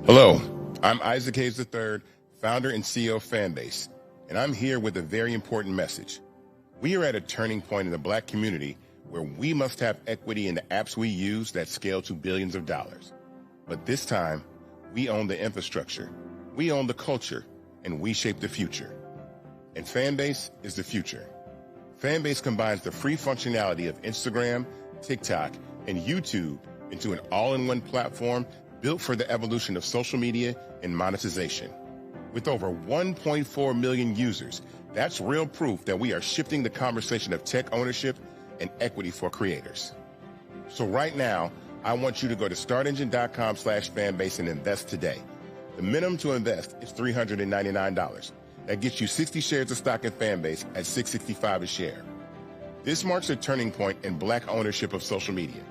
Hello, I'm Isaac Hayes III, founder and CEO of Fanbase, and I'm here with a very important message. We are at a turning point in the Black community where we must have equity in the apps we use that scale to billions of dollars. But this time, we own the infrastructure, we own the culture, and we shape the future. And Fanbase is the future. Fanbase combines the free functionality of Instagram, TikTok, and YouTube into an all-in-one platform built for the evolution of social media and monetization. With over 1.4 million users, that's real proof that we are shifting the conversation of tech ownership and equity for creators. So right now, I want you to go to startengine.com/fanbase and invest today. The minimum to invest is $399. That gets you 60 shares of stock in Fanbase at $665 a share. This marks a turning point in Black ownership of social media.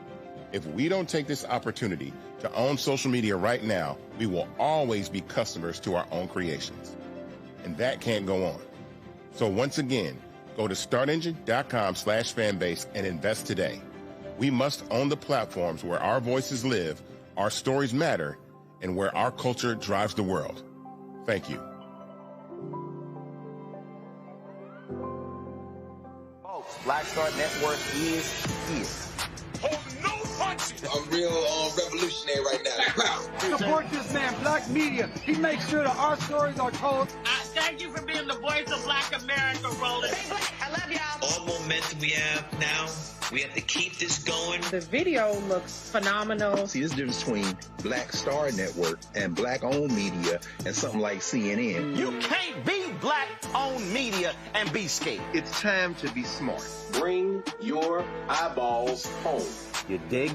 If we don't take this opportunity to own social media right now, we will always be customers to our own creations. And that can't go on. So once again, go to startengine.com/fanbase and invest today. We must own the platforms where our voices live, our stories matter, and where our culture drives the world. Thank you. Folks, Black Star Network is here. Hold no punches. I'm real revolutionary right now. Support this man, Black Media. He makes sure that our stories are told. Thank you for being the voice of Black America, Roland. Stay Black. I love y'all. All momentum we have now, we have to keep this going. The video looks phenomenal. See, this difference between Black Star Network and Black-owned media and something like CNN. You can't be Black-owned media and be scared. It's time to be smart. Bring your eyeballs home. You dig?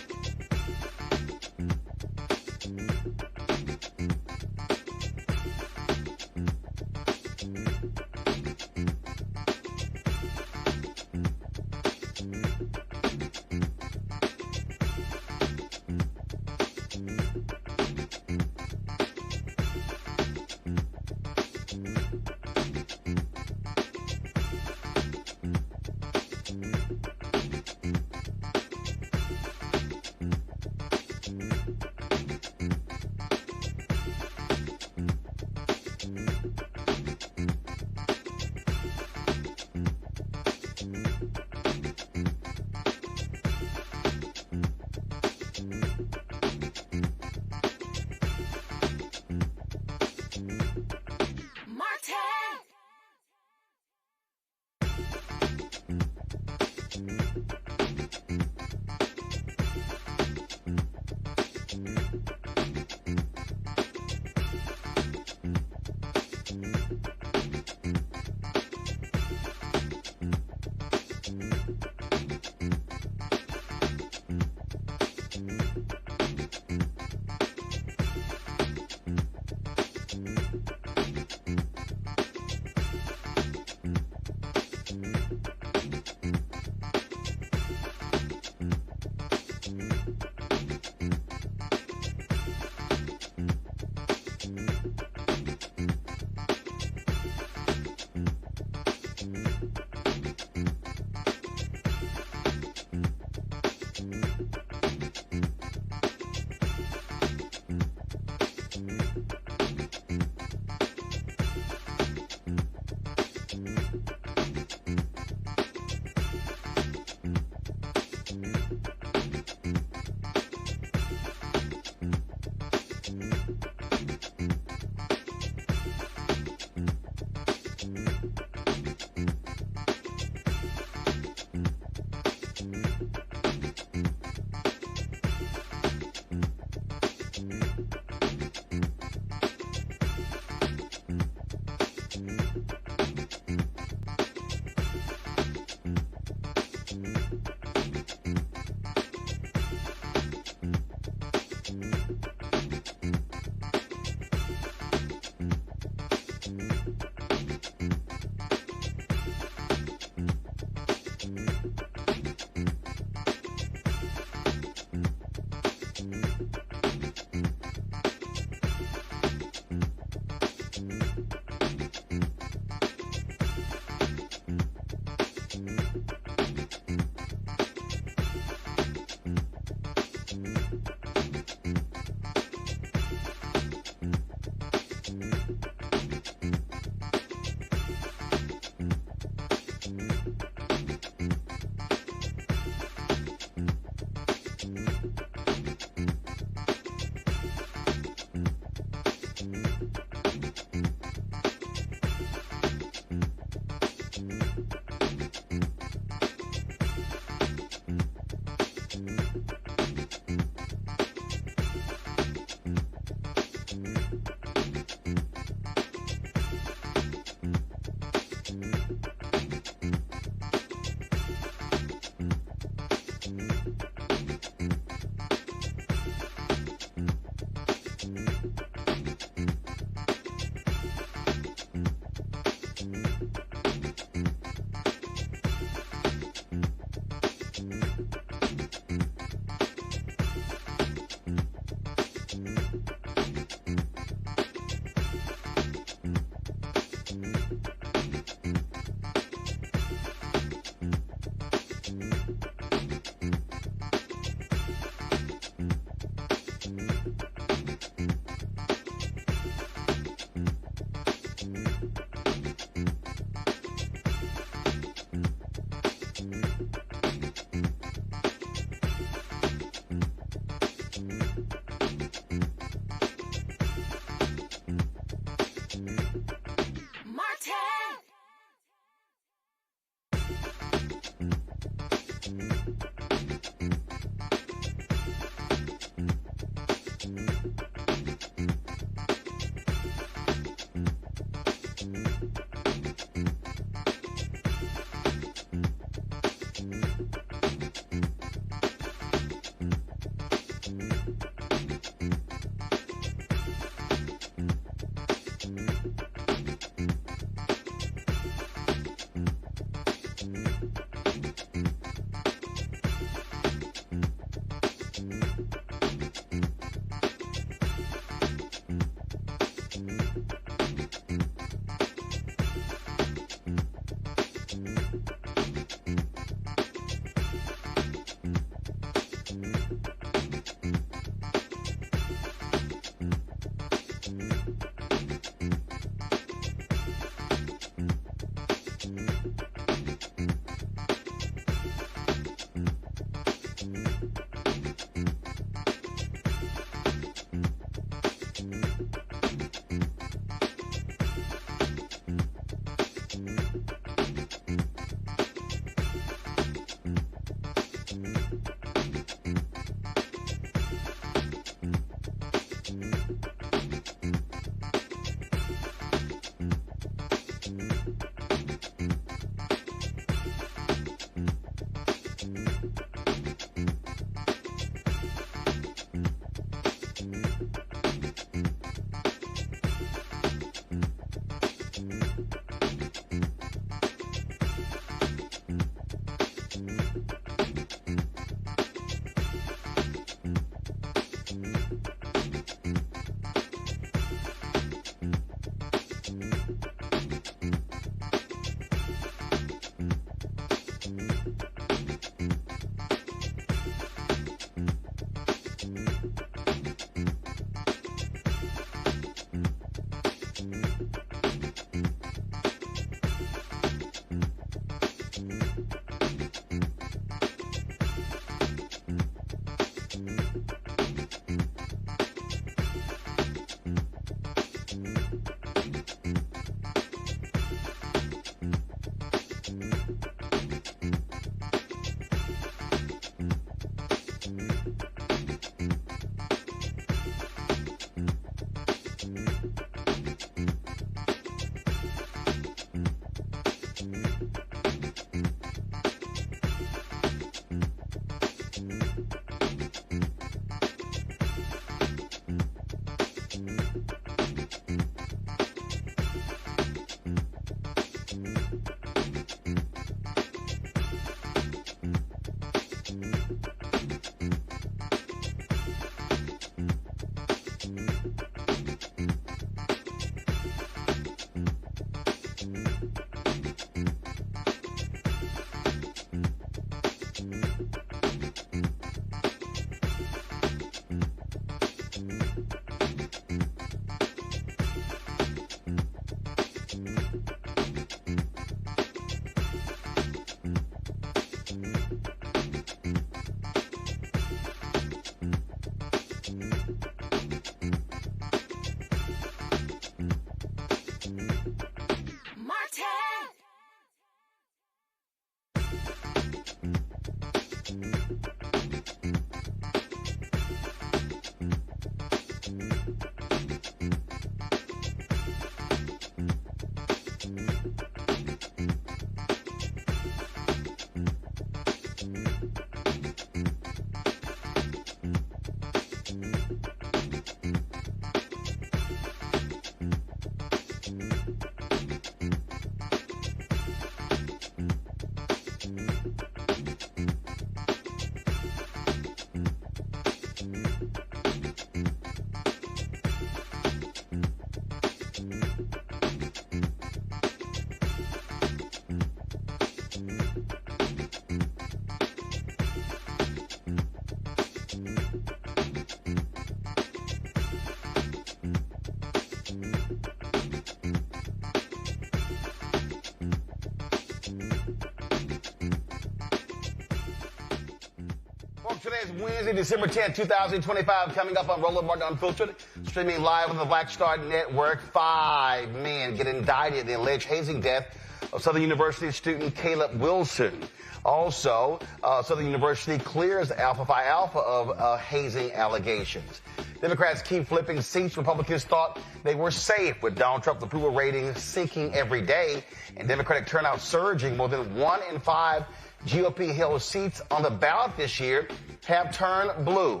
Wednesday, December 10th, 2025, coming up on Roland Martin Unfiltered, streaming live on the Black Star Network. 5 men get indicted in the alleged hazing death of Southern University student Caleb Wilson. Also, Southern University clears Alpha Phi Alpha of hazing allegations. Democrats keep flipping seats. Republicans thought they were safe with Donald Trump's approval rating sinking every day and Democratic turnout surging. More than 1 in 5 GOP-held seats on the ballot this year have turned blue.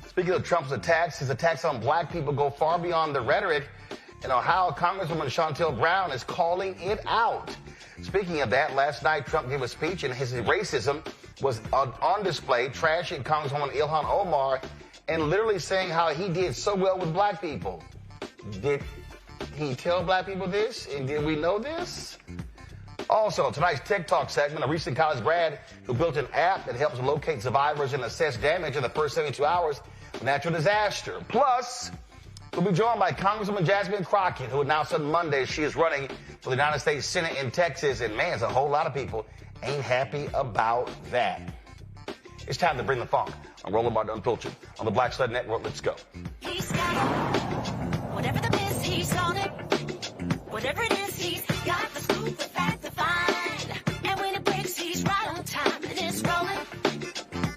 Speaking of Trump's attacks, his attacks on black people go far beyond the rhetoric, and Ohio Congresswoman Shontel Brown is calling it out. Speaking of that, last night Trump gave a speech and his racism was on display, trashing Congresswoman Ilhan Omar and literally saying how he did so well with black people. Did he tell black people this? And did we know this? Also, tonight's Tech Talk segment, a recent college grad who built an app that helps locate survivors and assess damage in the first 72 hours of natural disaster. Plus, we'll be joined by Congresswoman Jasmine Crockett, who announced on Monday she is running for the United States Senate in Texas. And man, a whole lot of people ain't happy about that. It's time to bring the funk on Roland Martin Unfiltered on the Black Star Network. Let's go. He's got whatever the biz, he's on it. Whatever it is, he's got the scoop, the fact, the find. And when it breaks, he's right on time and it's rolling.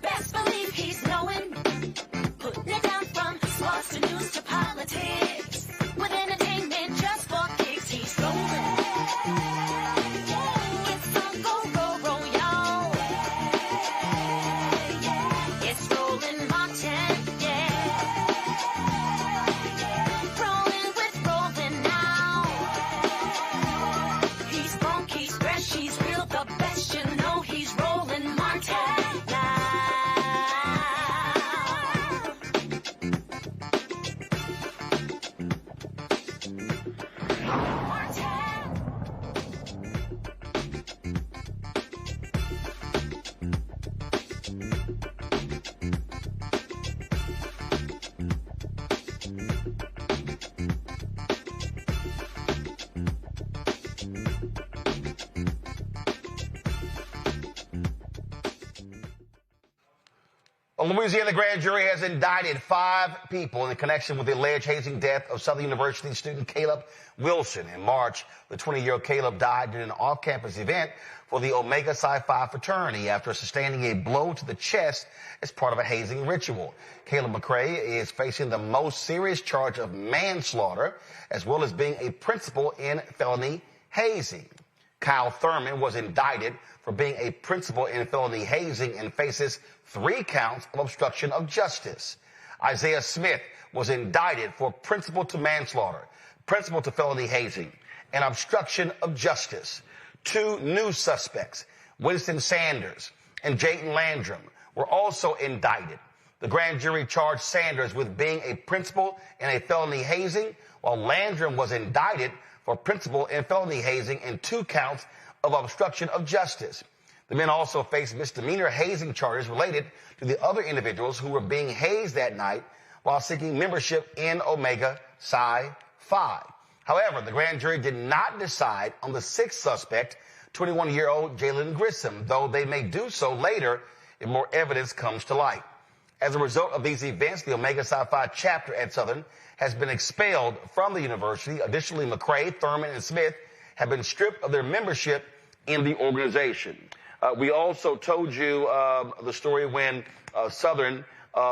Best believe he's knowing. Putting it down from sports to news to politics. With entertainment just for kicks, he's rolling. It's time go, roll, y'all. It's Roland Martin, rolling with Roland now. He's funky, he's fresh, he's real, the best, you know he's Roland Martin now. A Louisiana grand jury has indicted 5 people in connection with the alleged hazing death of Southern University student Caleb Wilson. In March, the 20-year-old Caleb died in an off-campus event for the Omega Psi Phi fraternity after sustaining a blow to the chest as part of a hazing ritual. Caleb McCrae is facing the most serious charge of manslaughter, as well as being a principal in felony hazing. Kyle Thurman was indicted for being a principal in felony hazing and faces 3 counts of obstruction of justice. Isaiah Smith was indicted for principal to manslaughter, principal to felony hazing, and obstruction of justice. 2 new suspects, Winston Sanders and Jayton Landrum, were also indicted. The grand jury charged Sanders with being a principal in a felony hazing, while Landrum was indicted for principal in felony hazing and 2 counts of obstruction of justice. The men also faced misdemeanor hazing charges related to the other individuals who were being hazed that night while seeking membership in Omega Psi Phi. However, the grand jury did not decide on the 6th suspect, 21-year-old Jalen Grissom, though they may do so later if more evidence comes to light. As a result of these events, the Omega Psi Phi chapter at Southern has been expelled from the university. Additionally, McCrae, Thurman, and Smith have been stripped of their membership in the organization. We also told you the story when Southern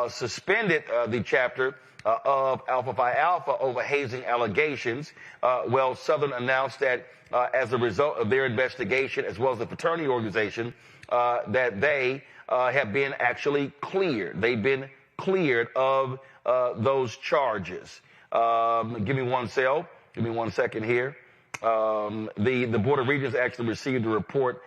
suspended the chapter of Alpha Phi Alpha over hazing allegations. Well, Southern announced that as a result of their investigation, as well as the fraternity organization, that they have been actually cleared. They've been cleared of those charges. Give me one second here. The Board of Regents actually received a report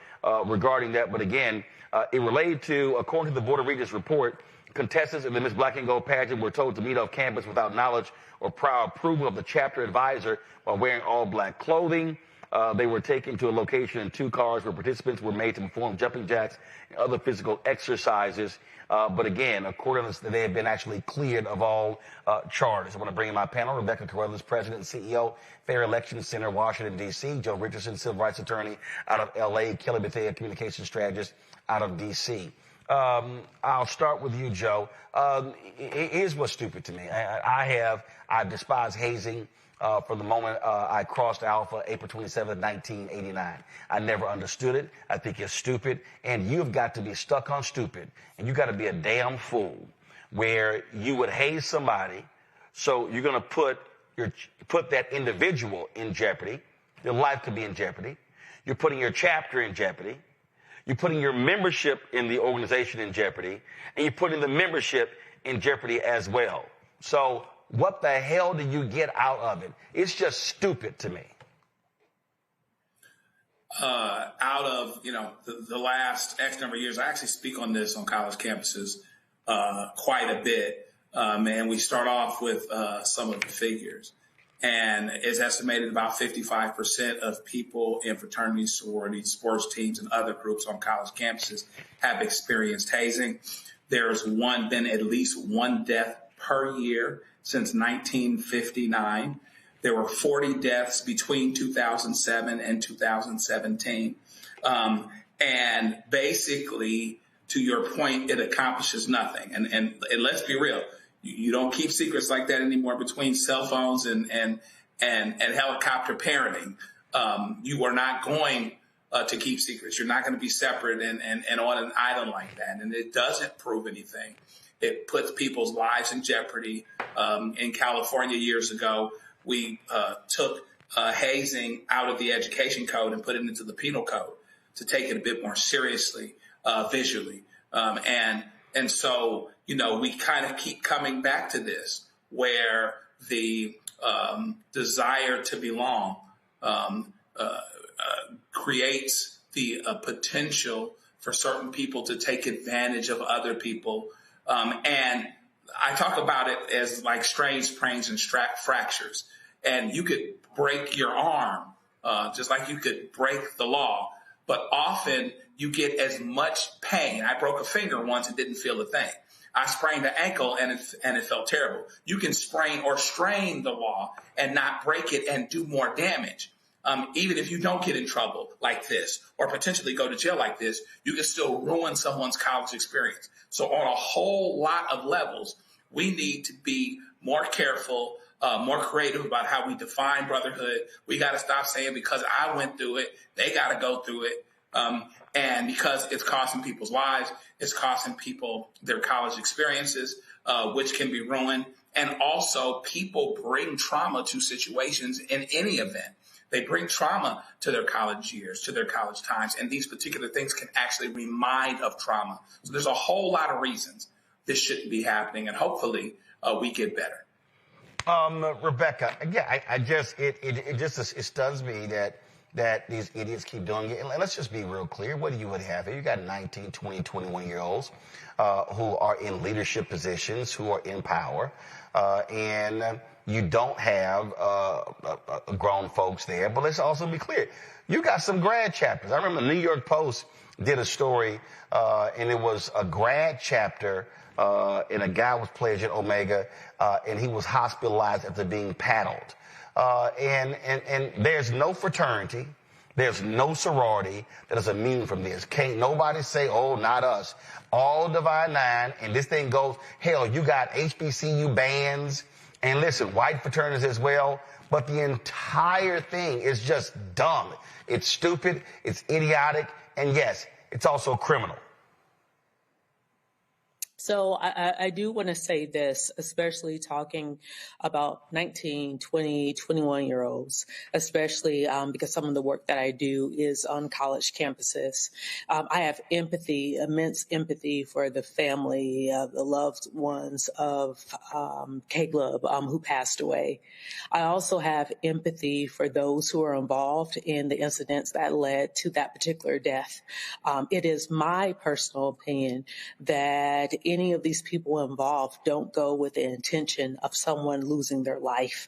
regarding that, but again, it related to, according to the Board of Regents report, contestants in the Miss Black and Gold pageant were told to meet off campus without knowledge or prior approval of the chapter advisor while wearing all black clothing. They were taken to a location in 2 cars where participants were made to perform jumping jacks and other physical exercises. But again, according to they have been actually cleared of all charges. I want to bring in my panel, Rebecca Carruthers, President and CEO, Fair Election Center, Washington, D.C., Joe Richardson, Civil Rights Attorney out of L.A., Kelly Bethea, Communications Strategist out of D.C. I'll start with you, Joe. Here's what's stupid to me. I despise hazing from the moment I crossed Alpha, April 27, 1989. I never understood it. I think it's stupid. And you've got to be stuck on stupid. And you got to be a damn fool where you would haze somebody. So you're going to put that individual in jeopardy. Your life could be in jeopardy. You're putting your chapter in jeopardy. You're putting your membership in the organization in jeopardy, and you're putting the membership in jeopardy as well. So what the hell do you get out of it? It's just stupid to me. Out of, the last X number of years, I actually speak on this on college campuses quite a bit. And we start off with some of the figures. And it's estimated about 55% of people in fraternities, sororities, sports teams, and other groups on college campuses have experienced hazing. There's been at least one death per year since 1959. There were 40 deaths between 2007 and 2017. And basically, to your point, it accomplishes nothing. And let's be real. You don't keep secrets like that anymore between cell phones and helicopter parenting. You are not going to keep secrets. You're not going to be separate and on an island like that. And it doesn't prove anything. It puts people's lives in jeopardy. In California years ago, we took hazing out of the education code and put it into the penal code to take it a bit more seriously visually. And so, we kind of keep coming back to this where the desire to belong creates the potential for certain people to take advantage of other people. And I talk about it as like strains, sprains, and fractures. And you could break your arm just like you could break the law. But often you get as much pain. I broke a finger once and didn't feel a thing. I sprained an ankle and it felt terrible. You can sprain or strain the law and not break it and do more damage. Even if you don't get in trouble like this or potentially go to jail like this, you can still ruin someone's college experience. So on a whole lot of levels, we need to be more careful, more creative about how we define brotherhood. We got to stop saying because I went through it, they got to go through it. And because it's costing people's lives, it's costing people their college experiences, which can be ruined. And also people bring trauma to situations in any event. They bring trauma to their college years, to their college times. And these particular things can actually remind of trauma. So there's a whole lot of reasons this shouldn't be happening. And hopefully we get better. Rebecca, yeah, it stuns me that these idiots keep doing it. And let's just be real clear. What do you would have here? You got 19, 20, 21-year-olds who are in leadership positions, who are in power, and you don't have grown folks there. But let's also be clear. You got some grad chapters. I remember the New York Post did a story, and it was a grad chapter, and a guy was pledged at Omega, and he was hospitalized after being paddled. And there's no fraternity, there's no sorority that is immune from this. Can't nobody say, oh, not us. All Divine Nine, and this thing goes, hell, you got HBCU bands, and listen, white fraternities as well, but the entire thing is just dumb. It's stupid, it's idiotic, and yes, it's also criminal. So I do want to say this, especially talking about 19, 20, 21-year-olds, especially because some of the work that I do is on college campuses. I have empathy, immense empathy for the family, the loved ones of Caleb who passed away. I also have empathy for those who are involved in the incidents that led to that particular death. It is my personal opinion that any of these people involved don't go with the intention of someone losing their life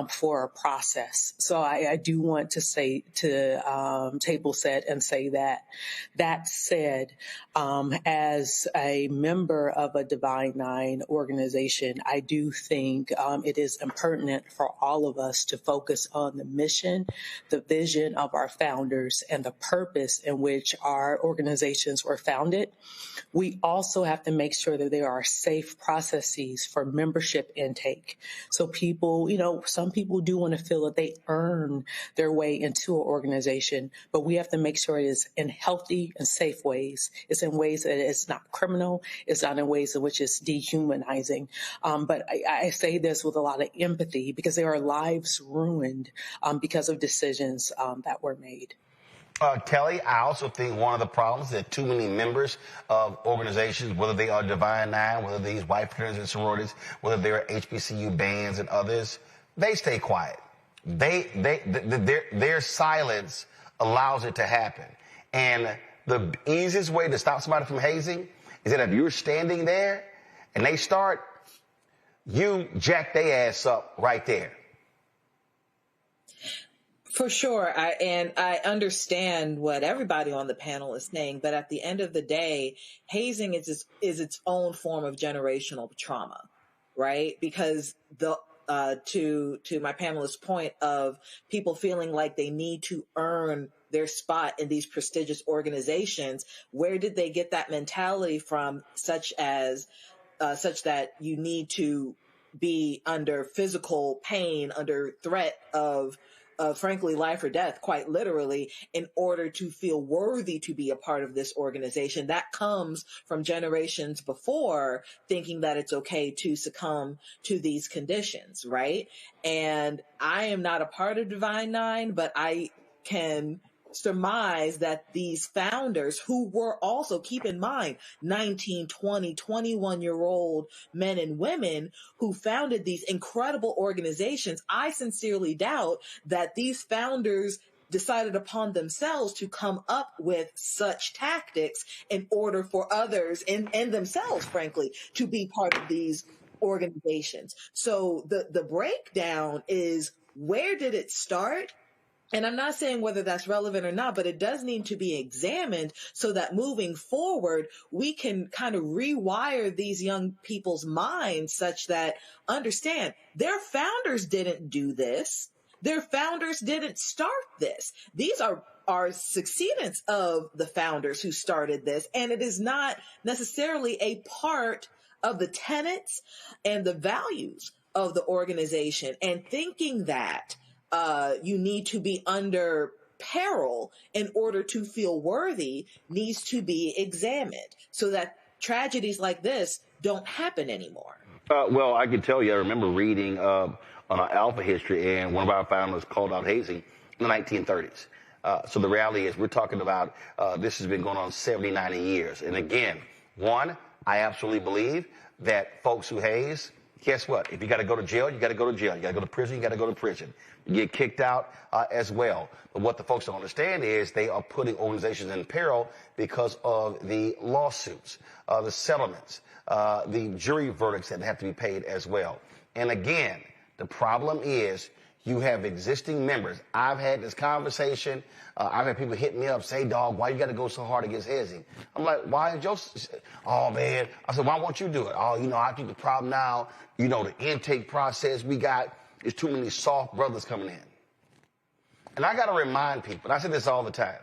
for a process. So I do want to say to table set and say that. That said, as a member of a Divine Nine organization, I do think it is impertinent for all of us to focus on the mission, the vision of our founders, and the purpose in which our organizations were founded. We also have to make sure that there are safe processes for membership intake. So people, some people do want to feel that they earn their way into an organization, but we have to make sure it is in healthy and safe ways. It's in ways that it's not criminal. It's not in ways in which it's dehumanizing. But I say this with a lot of empathy because there are lives ruined because of decisions that were made. Kelly, I also think one of the problems is that too many members of organizations, whether they are Divine Nine, whether these white fraternities and sororities, whether they're HBCU bands and others, they stay quiet. Their silence allows it to happen. And the easiest way to stop somebody from hazing is that if you're standing there and they start, you jack their ass up right there. For sure. I understand what everybody on the panel is saying, but at the end of the day, hazing is its own form of generational trauma, right? Because to my panelist's point of people feeling like they need to earn their spot in these prestigious organizations, where did they get that mentality from, such that you need to be under physical pain, under threat of frankly, life or death, quite literally, in order to feel worthy to be a part of this organization? That comes from generations before, thinking that it's okay to succumb to these conditions, right? And I am not a part of Divine Nine, but I can surmise that these founders, who were also, keep in mind, 19, 20, 21-year-old men and women who founded these incredible organizations, I sincerely doubt that these founders decided upon themselves to come up with such tactics in order for others and themselves, frankly, to be part of these organizations. So the breakdown is, where did it start? And I'm not saying whether that's relevant or not, but it does need to be examined so that moving forward, we can kind of rewire these young people's minds such that, understand, their founders didn't do this. Their founders didn't start this. These are succeedants of the founders who started this. And it is not necessarily a part of the tenets and the values of the organization. And thinking that you need to be under peril in order to feel worthy needs to be examined so that tragedies like this don't happen anymore. Well, I can tell you, I remember reading on our Alpha history, and one of our founders called out hazing in the 1930s. So the reality is, we're talking about this has been going on 70, 90 years. And again, one, I absolutely believe that folks who haze, guess what? If you got to go to jail, you got to go to jail. You got to go to prison, you got to go to prison. You get kicked out as well. But what the folks don't understand is they are putting organizations in peril because of the lawsuits, the settlements, the jury verdicts that have to be paid as well. And again, the problem is you have existing members. I've had this conversation. I've had people hit me up, say, dog, why you got to go so hard against hazing? I'm like, why, Joseph? Oh, man. I said, why won't you do it? Oh, I think the problem now, the intake process we got is too many soft brothers coming in. And I got to remind people, and I say this all the time,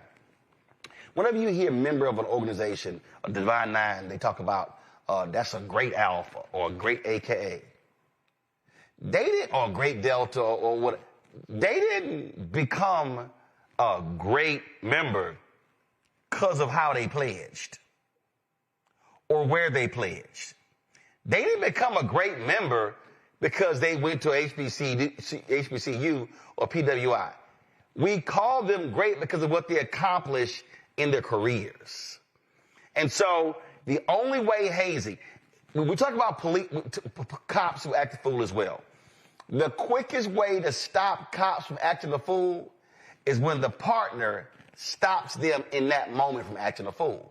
whenever you hear a member of an organization, a Divine Nine, they talk about that's a great alpha or a great AKA. They didn't, or a great Delta or what, they didn't become a great member because of how they pledged or where they pledged. They didn't become a great member because they went to HBCU or PWI. We call them great because of what they accomplished in their careers. And so the only way hazing, when we talk about cops who act a fool as well, the quickest way to stop cops from acting a fool is when the partner stops them in that moment from acting a fool.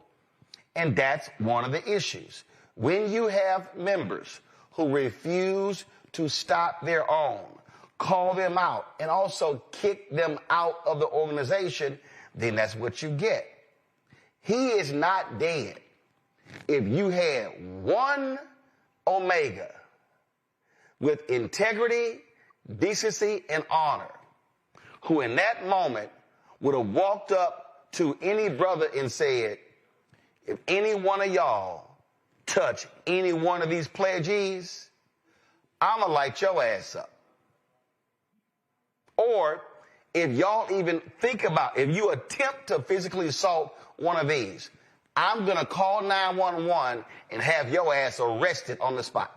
And that's one of the issues. When you have members who refuse to stop their own, call them out, and also kick them out of the organization, then that's what you get. He is not dead. If you had one Omega with integrity, decency, and honor, who in that moment would have walked up to any brother and said, if any one of y'all touch any one of these pledgees, I'm going to light your ass up. Or if y'all even think about, if you attempt to physically assault one of these, I'm going to call 911 and have your ass arrested on the spot.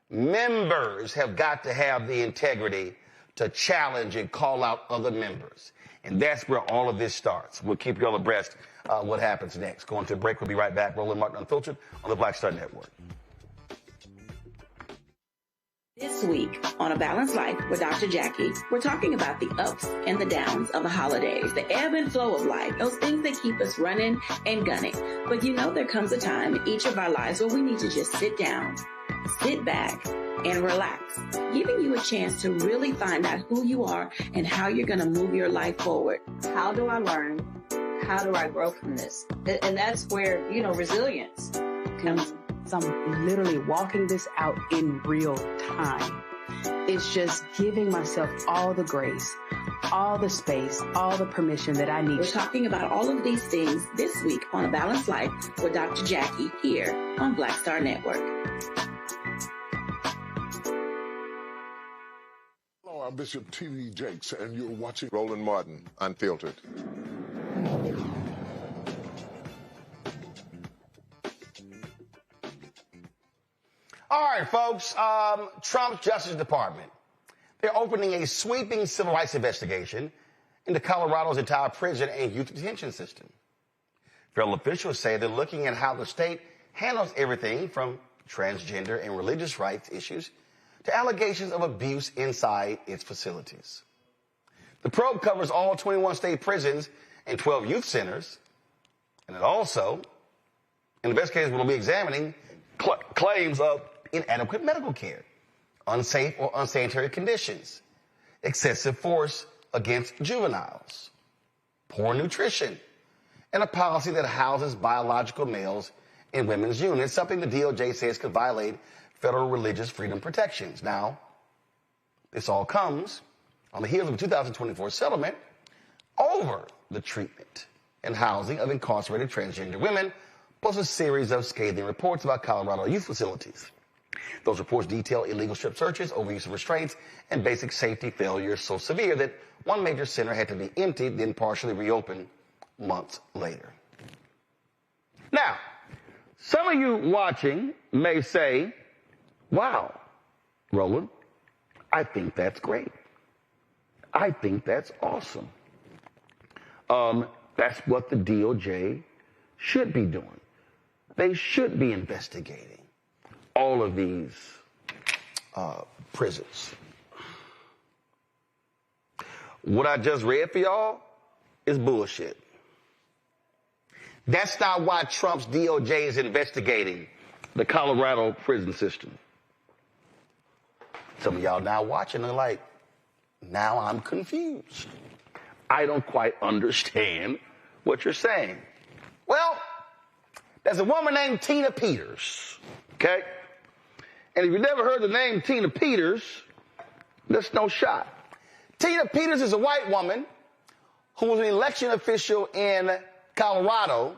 Members have got to have the integrity to challenge and call out other members. And that's where all of this starts. We'll keep you all abreast what happens next. Going to a break. We'll be right back. Roland Martin Unfiltered on the Black Star Network. This week on A Balanced Life with Dr. Jackie, we're talking about the ups and the downs of the holidays, the ebb and flow of life, those things that keep us running and gunning. But you know, there comes a time in each of our lives where we need to just sit down, sit back, and relax, giving you a chance to really find out who you are and how you're going to move your life forward. How do I learn? How do I grow from this? And that's where, you know, resilience comes. I'm literally walking this out in real time. It's just giving myself all the grace, all the space, all the permission that I need. We're talking about all of these things this week on A Balanced Life with Dr. Jackie here on Black Star Network. Hello, I'm Bishop T.D. Jakes, and you're watching Roland Martin Unfiltered. All right, folks, Trump's Justice Department, they're opening a sweeping civil rights investigation into Colorado's entire prison and youth detention system. Federal officials say they're looking at how the state handles everything from transgender and religious rights issues to allegations of abuse inside its facilities. The probe covers all 21 state prisons and 12 youth centers, and it also, investigators will be examining claims of inadequate medical care, unsafe or unsanitary conditions, excessive force against juveniles, poor nutrition, and a policy that houses biological males in women's units, something the DOJ says could violate federal religious freedom protections. Now, this all comes on the heels of a 2024 settlement over the treatment and housing of incarcerated transgender women, plus a series of scathing reports about Colorado youth facilities. Those reports detail illegal strip searches, overuse of restraints, and basic safety failures so severe that one major center had to be emptied, then partially reopened months later. Now, some of you watching may say, wow, Roland, I think that's great. I think that's awesome. That's what the DOJ should be doing. They should be investigating all of these prisons. What I just read for y'all is bullshit. That's not why Trump's DOJ is investigating the Colorado prison system. Some of y'all now watching are like, now I'm confused. I don't quite understand what you're saying. Well, there's a woman named Tina Peters, okay? And if you've never heard the name Tina Peters, that's no shot. Tina Peters is a white woman who was an election official in Colorado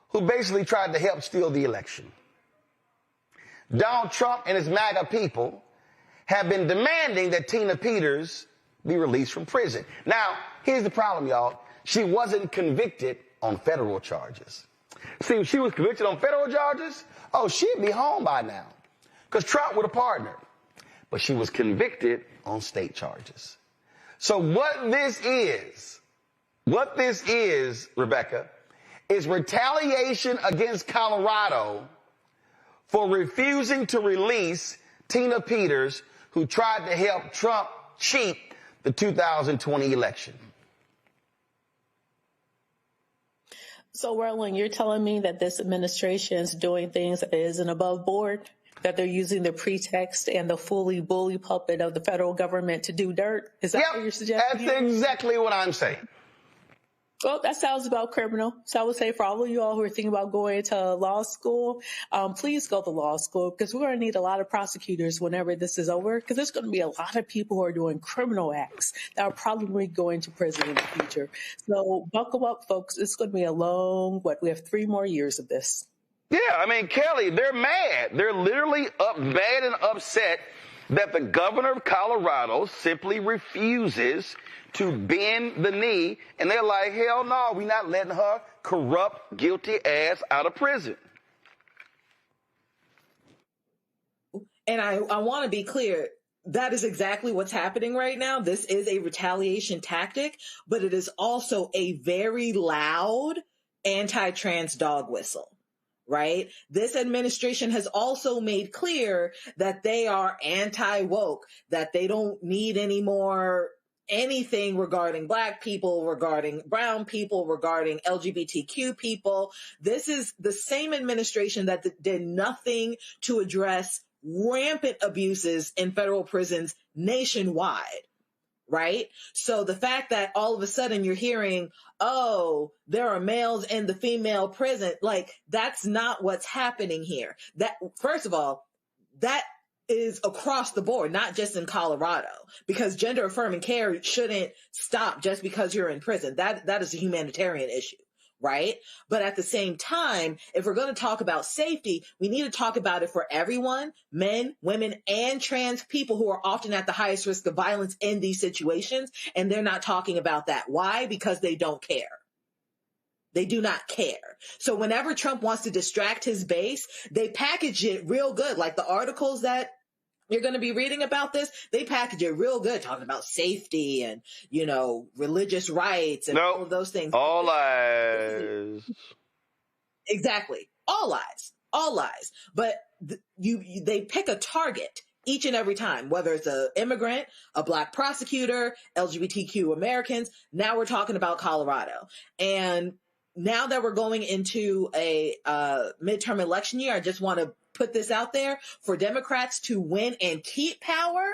who basically tried to help steal the election. Donald Trump and his MAGA people have been demanding that Tina Peters be released from prison. Now, here's the problem, y'all. She wasn't convicted on federal charges. See, if she was convicted on federal charges, oh, she'd be home by now because Trump would have partnered. But she was convicted on state charges. So what this is, Rebecca, is retaliation against Colorado for refusing to release Tina Peters, who tried to help Trump cheat the 2020 election. So, Roland, you're telling me that this administration is doing things that isn't above board, that they're using the pretext and the fully bully puppet of the federal government to do dirt? Is that what you're suggesting? That's exactly what I'm saying. Well, that sounds about criminal. So I would say for all of you all who are thinking about going to law school, please go to law school, because we're going to need a lot of prosecutors whenever this is over, because there's going to be a lot of people who are doing criminal acts that are probably going to prison in the future. So buckle up, folks. It's going to be a long, we have 3 more years of this. Yeah, I mean, Kelly, they're mad. They're literally mad and upset that the governor of Colorado simply refuses to bend the knee, and they're like, hell no, we're not letting her corrupt, guilty ass out of prison. And I want to be clear, that is exactly what's happening right now. This is a retaliation tactic, but it is also a very loud anti-trans dog whistle. Right? This administration has also made clear that they are anti-woke, that they don't need any more anything regarding Black people, regarding brown people, regarding LGBTQ people. This is the same administration that did nothing to address rampant abuses in federal prisons nationwide. Right? So the fact that all of a sudden you're hearing, oh, there are males in the female prison, like, that's not what's happening here. That, first of all, that is across the board, not just in Colorado, because gender affirming care shouldn't stop just because you're in prison. That is a humanitarian issue. Right? But at the same time, if we're going to talk about safety, we need to talk about it for everyone, men, women, and trans people who are often at the highest risk of violence in these situations. And they're not talking about that. Why? Because they don't care. They do not care. So whenever Trump wants to distract his base, they package it real good. Like the articles that you're going to be reading about this, they package it real good, talking about safety and, you know, religious rights and all of those things. All lies. Exactly. All lies. All lies. But they pick a target each and every time, whether it's an immigrant, a Black prosecutor, LGBTQ Americans. Now we're talking about Colorado. And now that we're going into a midterm election year, I just want to put this out there. For Democrats to win and keep power,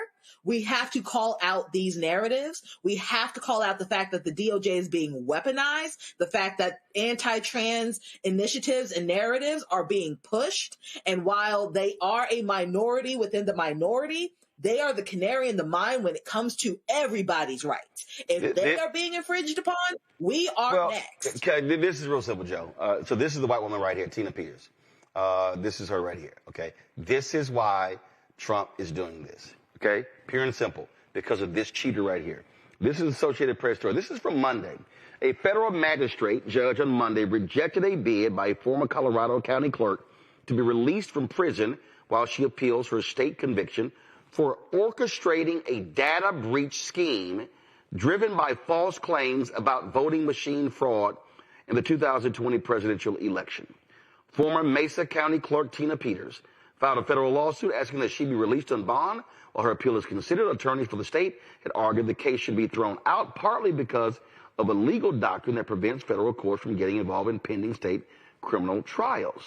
we have to call out these narratives. We have to call out the fact that the DOJ is being weaponized, the fact that anti-trans initiatives and narratives are being pushed. And while they are a minority within the minority, they are the canary in the mine when it comes to everybody's rights. If they are being infringed upon, we are next. Okay, this is real simple, Joe. So this is the white woman right here, Tina Peters. This is her right here, okay? This is why Trump is doing this, okay? Pure and simple, because of this cheater right here. This is Associated Press story. This is from Monday. A federal magistrate judge on Monday rejected a bid by a former Colorado County clerk to be released from prison while she appeals her state conviction for orchestrating a data breach scheme driven by false claims about voting machine fraud in the 2020 presidential election. Former Mesa County Clerk Tina Peters filed a federal lawsuit asking that she be released on bond while her appeal is considered. Attorneys for the state had argued the case should be thrown out, partly because of a legal doctrine that prevents federal courts from getting involved in pending state criminal trials.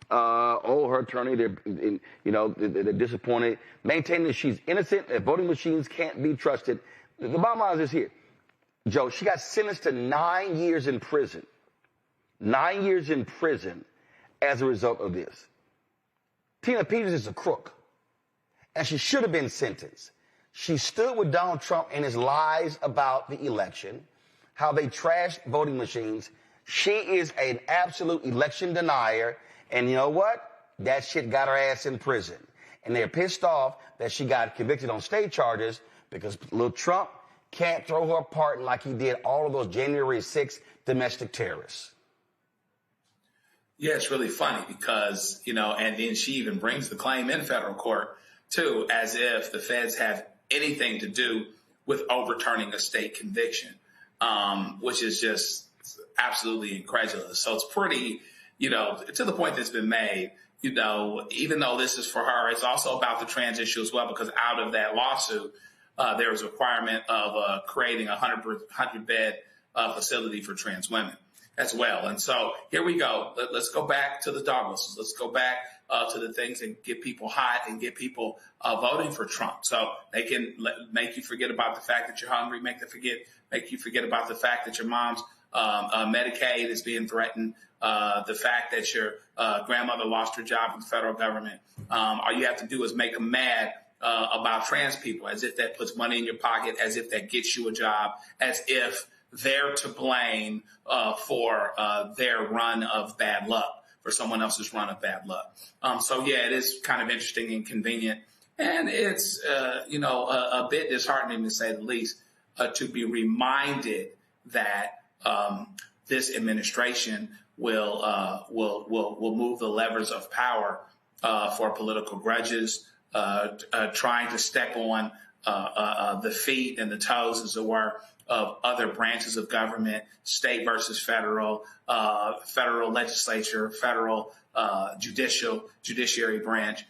Her attorney, they're disappointed, maintaining that she's innocent, that voting machines can't be trusted. The bottom line is this here. Joe, she got sentenced to 9 years in prison. 9 years in prison as a result of this. Tina Peters is a crook, and she should have been sentenced. She stood with Donald Trump and his lies about the election, how they trashed voting machines. She is an absolute election denier, and you know what? That shit got her ass in prison. And they're pissed off that she got convicted on state charges because little Trump can't throw her a pardon like he did all of those January 6th domestic terrorists. Yeah, it's really funny because, and then she even brings the claim in federal court, too, as if the feds have anything to do with overturning a state conviction, which is just absolutely incredulous. So it's pretty, to the point that's been made, even though this is for her, it's also about the trans issue as well, because out of that lawsuit, there was a requirement of creating a 100-bed facility for trans women. as well. And so here we go. Let's go back to the dog whistles. Let's go back to the things and get people hot and get people voting for Trump. So they can make you forget about the fact that you're hungry, make you forget about the fact that your mom's Medicaid is being threatened, the fact that your grandmother lost her job with the federal government. All you have to do is make them mad about trans people, as if that puts money in your pocket, as if that gets you a job, as if they're to blame for their run of bad luck, for someone else's run of bad luck. So, yeah, it is kind of interesting and convenient. And it's, a bit disheartening, to say the least, to be reminded that this administration will move the levers of power for political grudges, trying to step on the feet and the toes, as it were, of other branches of government, state versus federal, federal legislature, federal judiciary branch,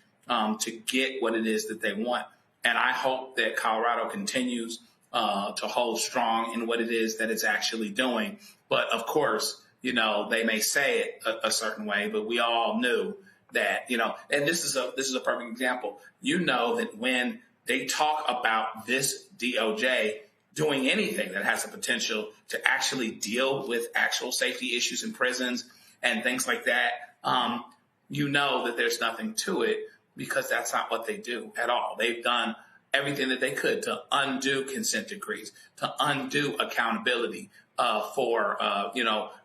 to get what it is that they want. And I hope that Colorado continues to hold strong in what it is that it's actually doing. But of course, they may say it a certain way, but we all knew that, and this is a perfect example. That when they talk about this DOJ doing anything that has the potential to actually deal with actual safety issues in prisons and things like that, that there's nothing to it, because that's not what they do at all. They've done everything that they could to undo consent decrees, to undo accountability for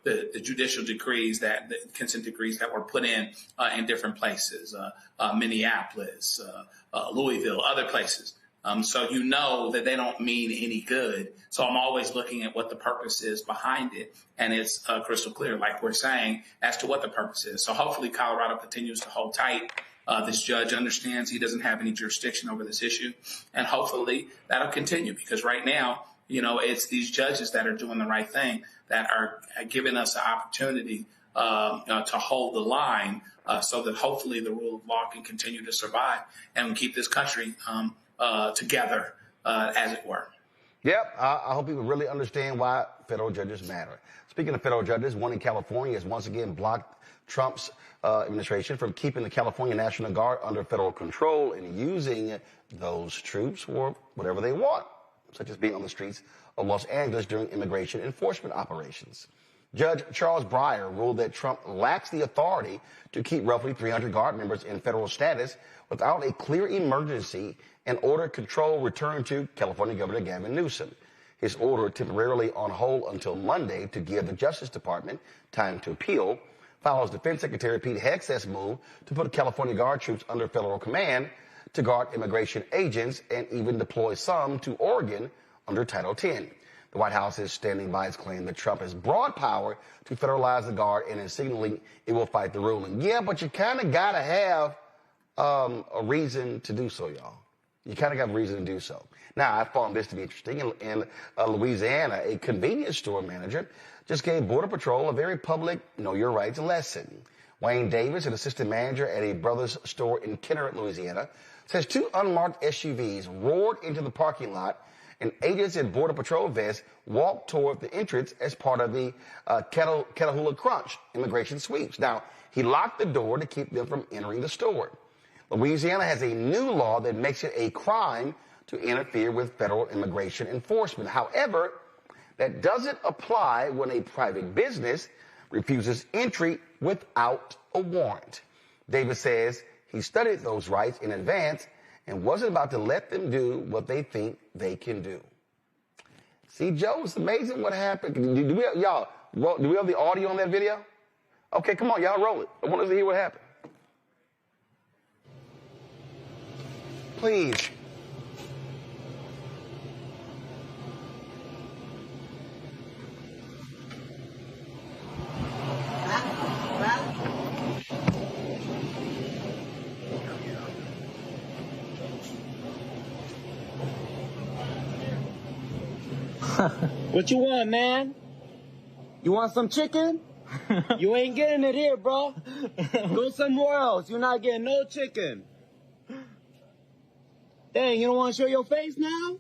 the judicial decrees, the consent decrees that were put in different places, Minneapolis, Louisville, other places. So that they don't mean any good. So I'm always looking at what the purpose is behind it, and it's crystal clear, like we're saying, as to what the purpose is. So hopefully Colorado continues to hold tight. This judge understands he doesn't have any jurisdiction over this issue, and hopefully that'll continue, because right now, it's these judges that are doing the right thing, that are giving us the opportunity to hold the line, so that hopefully the rule of law can continue to survive and keep this country together, as it were. Yep, I hope people really understand why federal judges matter. Speaking of federal judges, one in California has once again blocked Trump's administration from keeping the California National Guard under federal control and using those troops for whatever they want, such as being on the streets of Los Angeles during immigration enforcement operations. Judge Charles Breyer ruled that Trump lacks the authority to keep roughly 300 Guard members in federal status without a clear emergency and order control returned to California Governor Gavin Newsom. His order, temporarily on hold until Monday to give the Justice Department time to appeal, follows Defense Secretary Pete Hegseth's move to put California Guard troops under federal command to guard immigration agents and even deploy some to Oregon under Title X. The White House is standing by its claim that Trump has broad power to federalize the Guard and is signaling it will fight the ruling. Yeah, but you kind of got to have a reason to do so, y'all. You kind of got a reason to do so. Now, I found this to be interesting. In Louisiana, a convenience store manager just gave Border Patrol a very public know your rights lesson. Wayne Davis, an assistant manager at a Brothers store in Kenner, Louisiana, says two unmarked SUVs roared into the parking lot, and agents in Border Patrol vests walked toward the entrance as part of the Catahoula Crunch immigration sweeps. Now, he locked the door to keep them from entering the store. Louisiana has a new law that makes it a crime to interfere with federal immigration enforcement. However, that doesn't apply when a private business refuses entry without a warrant. Davis says he studied those rights in advance and wasn't about to let them do what they think they can do. See, Joe, it's amazing what happened. Do we have the audio on that video? Okay, come on, y'all roll it. I want to hear what happened. Please. What you want, man? You want some chicken? You ain't getting it here, bro. Go somewhere else. You're not getting no chicken. Dang, you don't want to show your face now?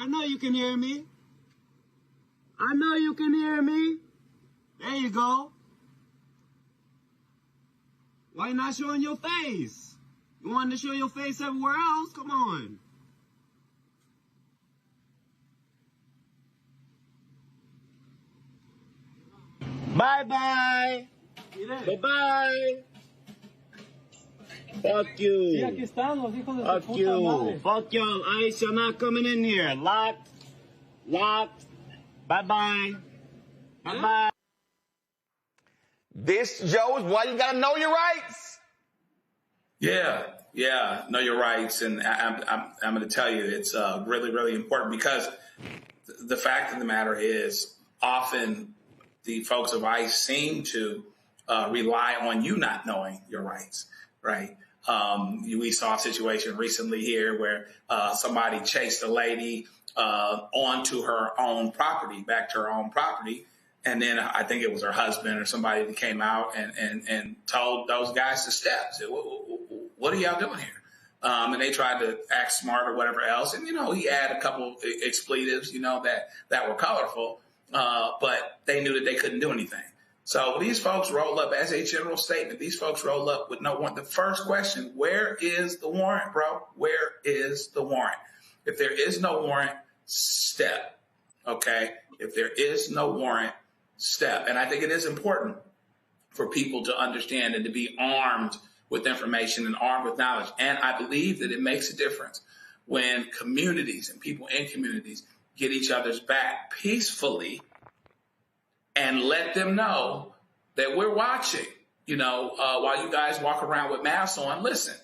I know you can hear me. I know you can hear me. There you go. Why you not showing your face? You wanted to show your face everywhere else? Come on. Bye-bye. Bye-bye. Fuck you. Fuck you. Fuck y'all. Ice, you're not coming in here. Locked. Locked. Bye-bye. Bye-bye. This, Joe, is why you got to know your rights. Yeah, know your rights. And I'm going to tell you, it's really, really important because the fact of the matter is often the folks of ICE seem to rely on you not knowing your rights, right? We saw a situation recently here where somebody chased a lady onto her own property, back to her own property. And then I think it was her husband or somebody that came out and told those guys to step. Said, what are y'all doing here? And they tried to act smart or whatever else. And, he had a couple expletives, that were colorful, but they knew that they couldn't do anything. So these folks roll up as a general statement. These folks roll up with no warrant. The first question, where is the warrant, bro? Where is the warrant? If there is no warrant, step. Okay? If there is no warrant, step. And I think it is important for people to understand and to be armed with information and armed with knowledge. And I believe that it makes a difference when communities and people in communities get each other's back peacefully and let them know that we're watching, while you guys walk around with masks on. Listen,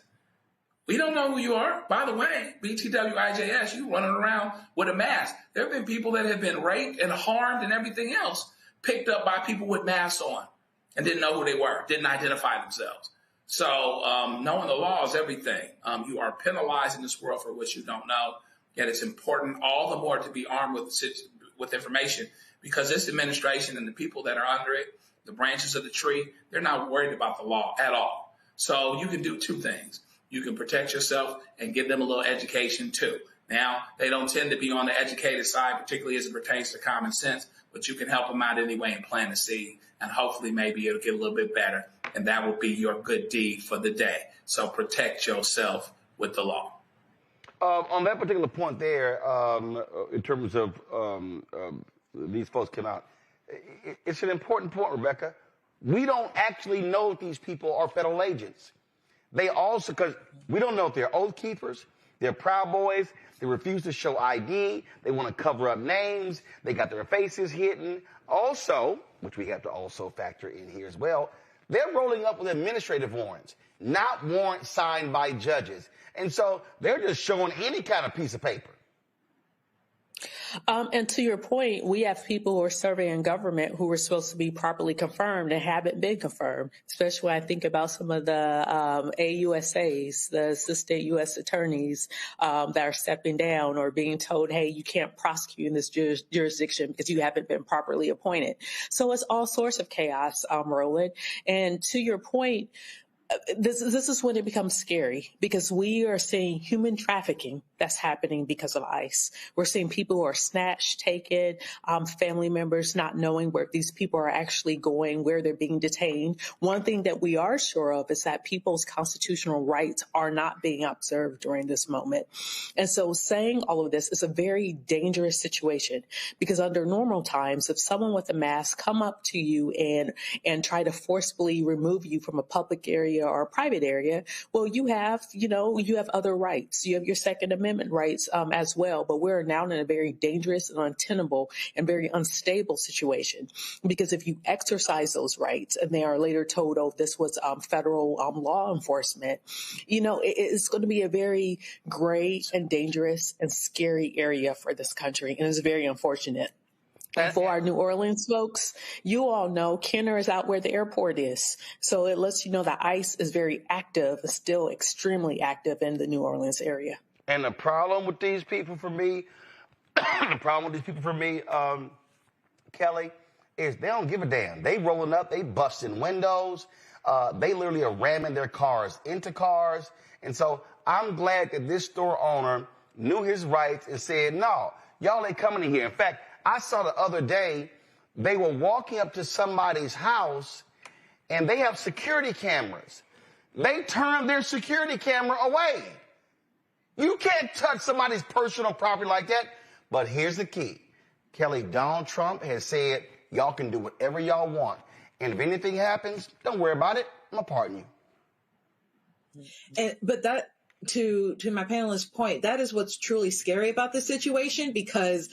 we don't know who you are. By the way, BTWIJS, you running around with a mask. There have been people that have been raped and harmed and everything else picked up by people with masks on and didn't know who they were, didn't identify themselves. So knowing the law is everything. You are penalized in this world for what you don't know. Yet it's important all the more to be armed with information because this administration and the people that are under it, the branches of the tree, they're not worried about the law at all. So you can do two things. You can protect yourself and give them a little education too. Now, they don't tend to be on the educated side, particularly as it pertains to common sense, but you can help them out anyway and plant a seed. And hopefully maybe it'll get a little bit better. And that will be your good deed for the day. So protect yourself with the law. On that particular point there, in terms of these folks come out, it's an important point, Rebecca. We don't actually know if these people are federal agents. They also, because we don't know if they're oath keepers, they're Proud Boys, they refuse to show ID, they want to cover up names, they got their faces hidden. Also, which we have to also factor in here as well, they're rolling up with administrative warrants, not warrants signed by judges. And so they're just showing any kind of piece of paper. And to your point, we have people who are serving in government who were supposed to be properly confirmed and haven't been confirmed, especially when I think about some of the AUSAs, the assistant U.S. attorneys that are stepping down or being told, hey, you can't prosecute in this jurisdiction because you haven't been properly appointed. So it's all sorts of chaos, Roland. And to your point, this is when it becomes scary because we are seeing human trafficking that's happening because of ICE. We're seeing people who are snatched, taken, family members not knowing where these people are actually going, where they're being detained. One thing that we are sure of is that people's constitutional rights are not being observed during this moment. And so saying all of this is a very dangerous situation because under normal times, if someone with a mask come up to you and try to forcibly remove you from a public area or a private area, well, you have other rights. You have your Second Amendment rights as well. But we're now in a very dangerous and untenable and very unstable situation because if you exercise those rights and they are later told, oh, this was federal law enforcement, it's going to be a very gray and dangerous and scary area for this country. And it's very unfortunate. And for our New Orleans folks, you all know Kenner is out where the airport is. So it lets you know that ICE is very active, still extremely active in the New Orleans area. And the problem with these people for me, Kelly, is they don't give a damn. They rolling up, they busting windows. They literally are ramming their cars into cars. And so I'm glad that this store owner knew his rights and said, no, y'all ain't coming in here. In fact, I saw the other day, they were walking up to somebody's house and they have security cameras. They turned their security camera away. You can't touch somebody's personal property like that. But here's the key. Kelly, Donald Trump has said, y'all can do whatever y'all want. And if anything happens, don't worry about it. I'm going to pardon you. But that, to my panelist's point, that is what's truly scary about this situation, because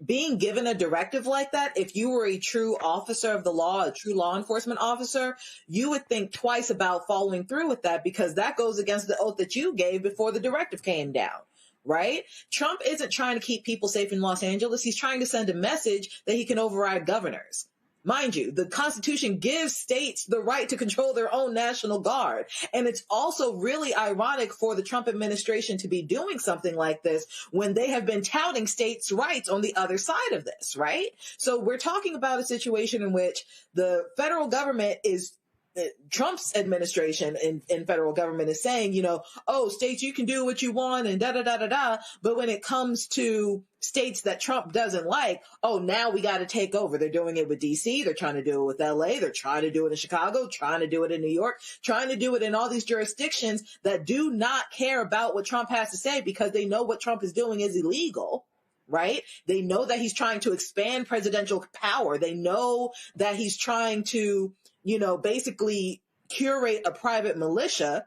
being given a directive like that, if you were a true officer of the law, a true law enforcement officer, you would think twice about following through with that, because that goes against the oath that you gave before the directive came down, right? Trump isn't trying to keep people safe in Los Angeles. He's trying to send a message that he can override governors. Mind you, the Constitution gives states the right to control their own National Guard. And it's also really ironic for the Trump administration to be doing something like this when they have been touting states' rights on the other side of this, right? So we're talking about a situation in which the federal government is Trump's administration in federal government is saying, oh, states, you can do what you want and da-da-da-da-da. But when it comes to states that Trump doesn't like, oh, now we got to take over. They're doing it with D.C. They're trying to do it with L.A. They're trying to do it in Chicago, trying to do it in New York, trying to do it in all these jurisdictions that do not care about what Trump has to say, because they know what Trump is doing is illegal. Right? They know that he's trying to expand presidential power. They know that he's trying to, basically curate a private militia,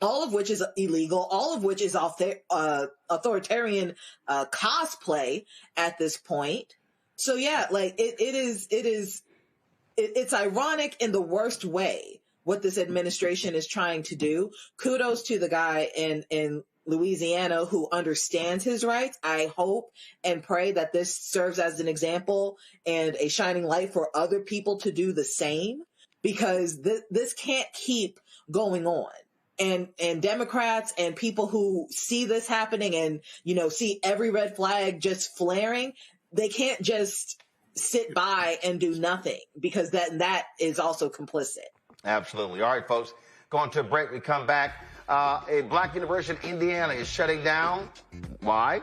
all of which is illegal, all of which is authoritarian cosplay at this point. So yeah, like it's ironic in the worst way what this administration is trying to do. Kudos to the guy in Louisiana who understands his rights. I hope and pray that this serves as an example and a shining light for other people to do the same, because this can't keep going on. And Democrats and people who see this happening and, see every red flag just flaring, they can't just sit by and do nothing, because that is also complicit. Absolutely. All right, folks, going to a break. We come back. A black university in Indiana is shutting down. Why?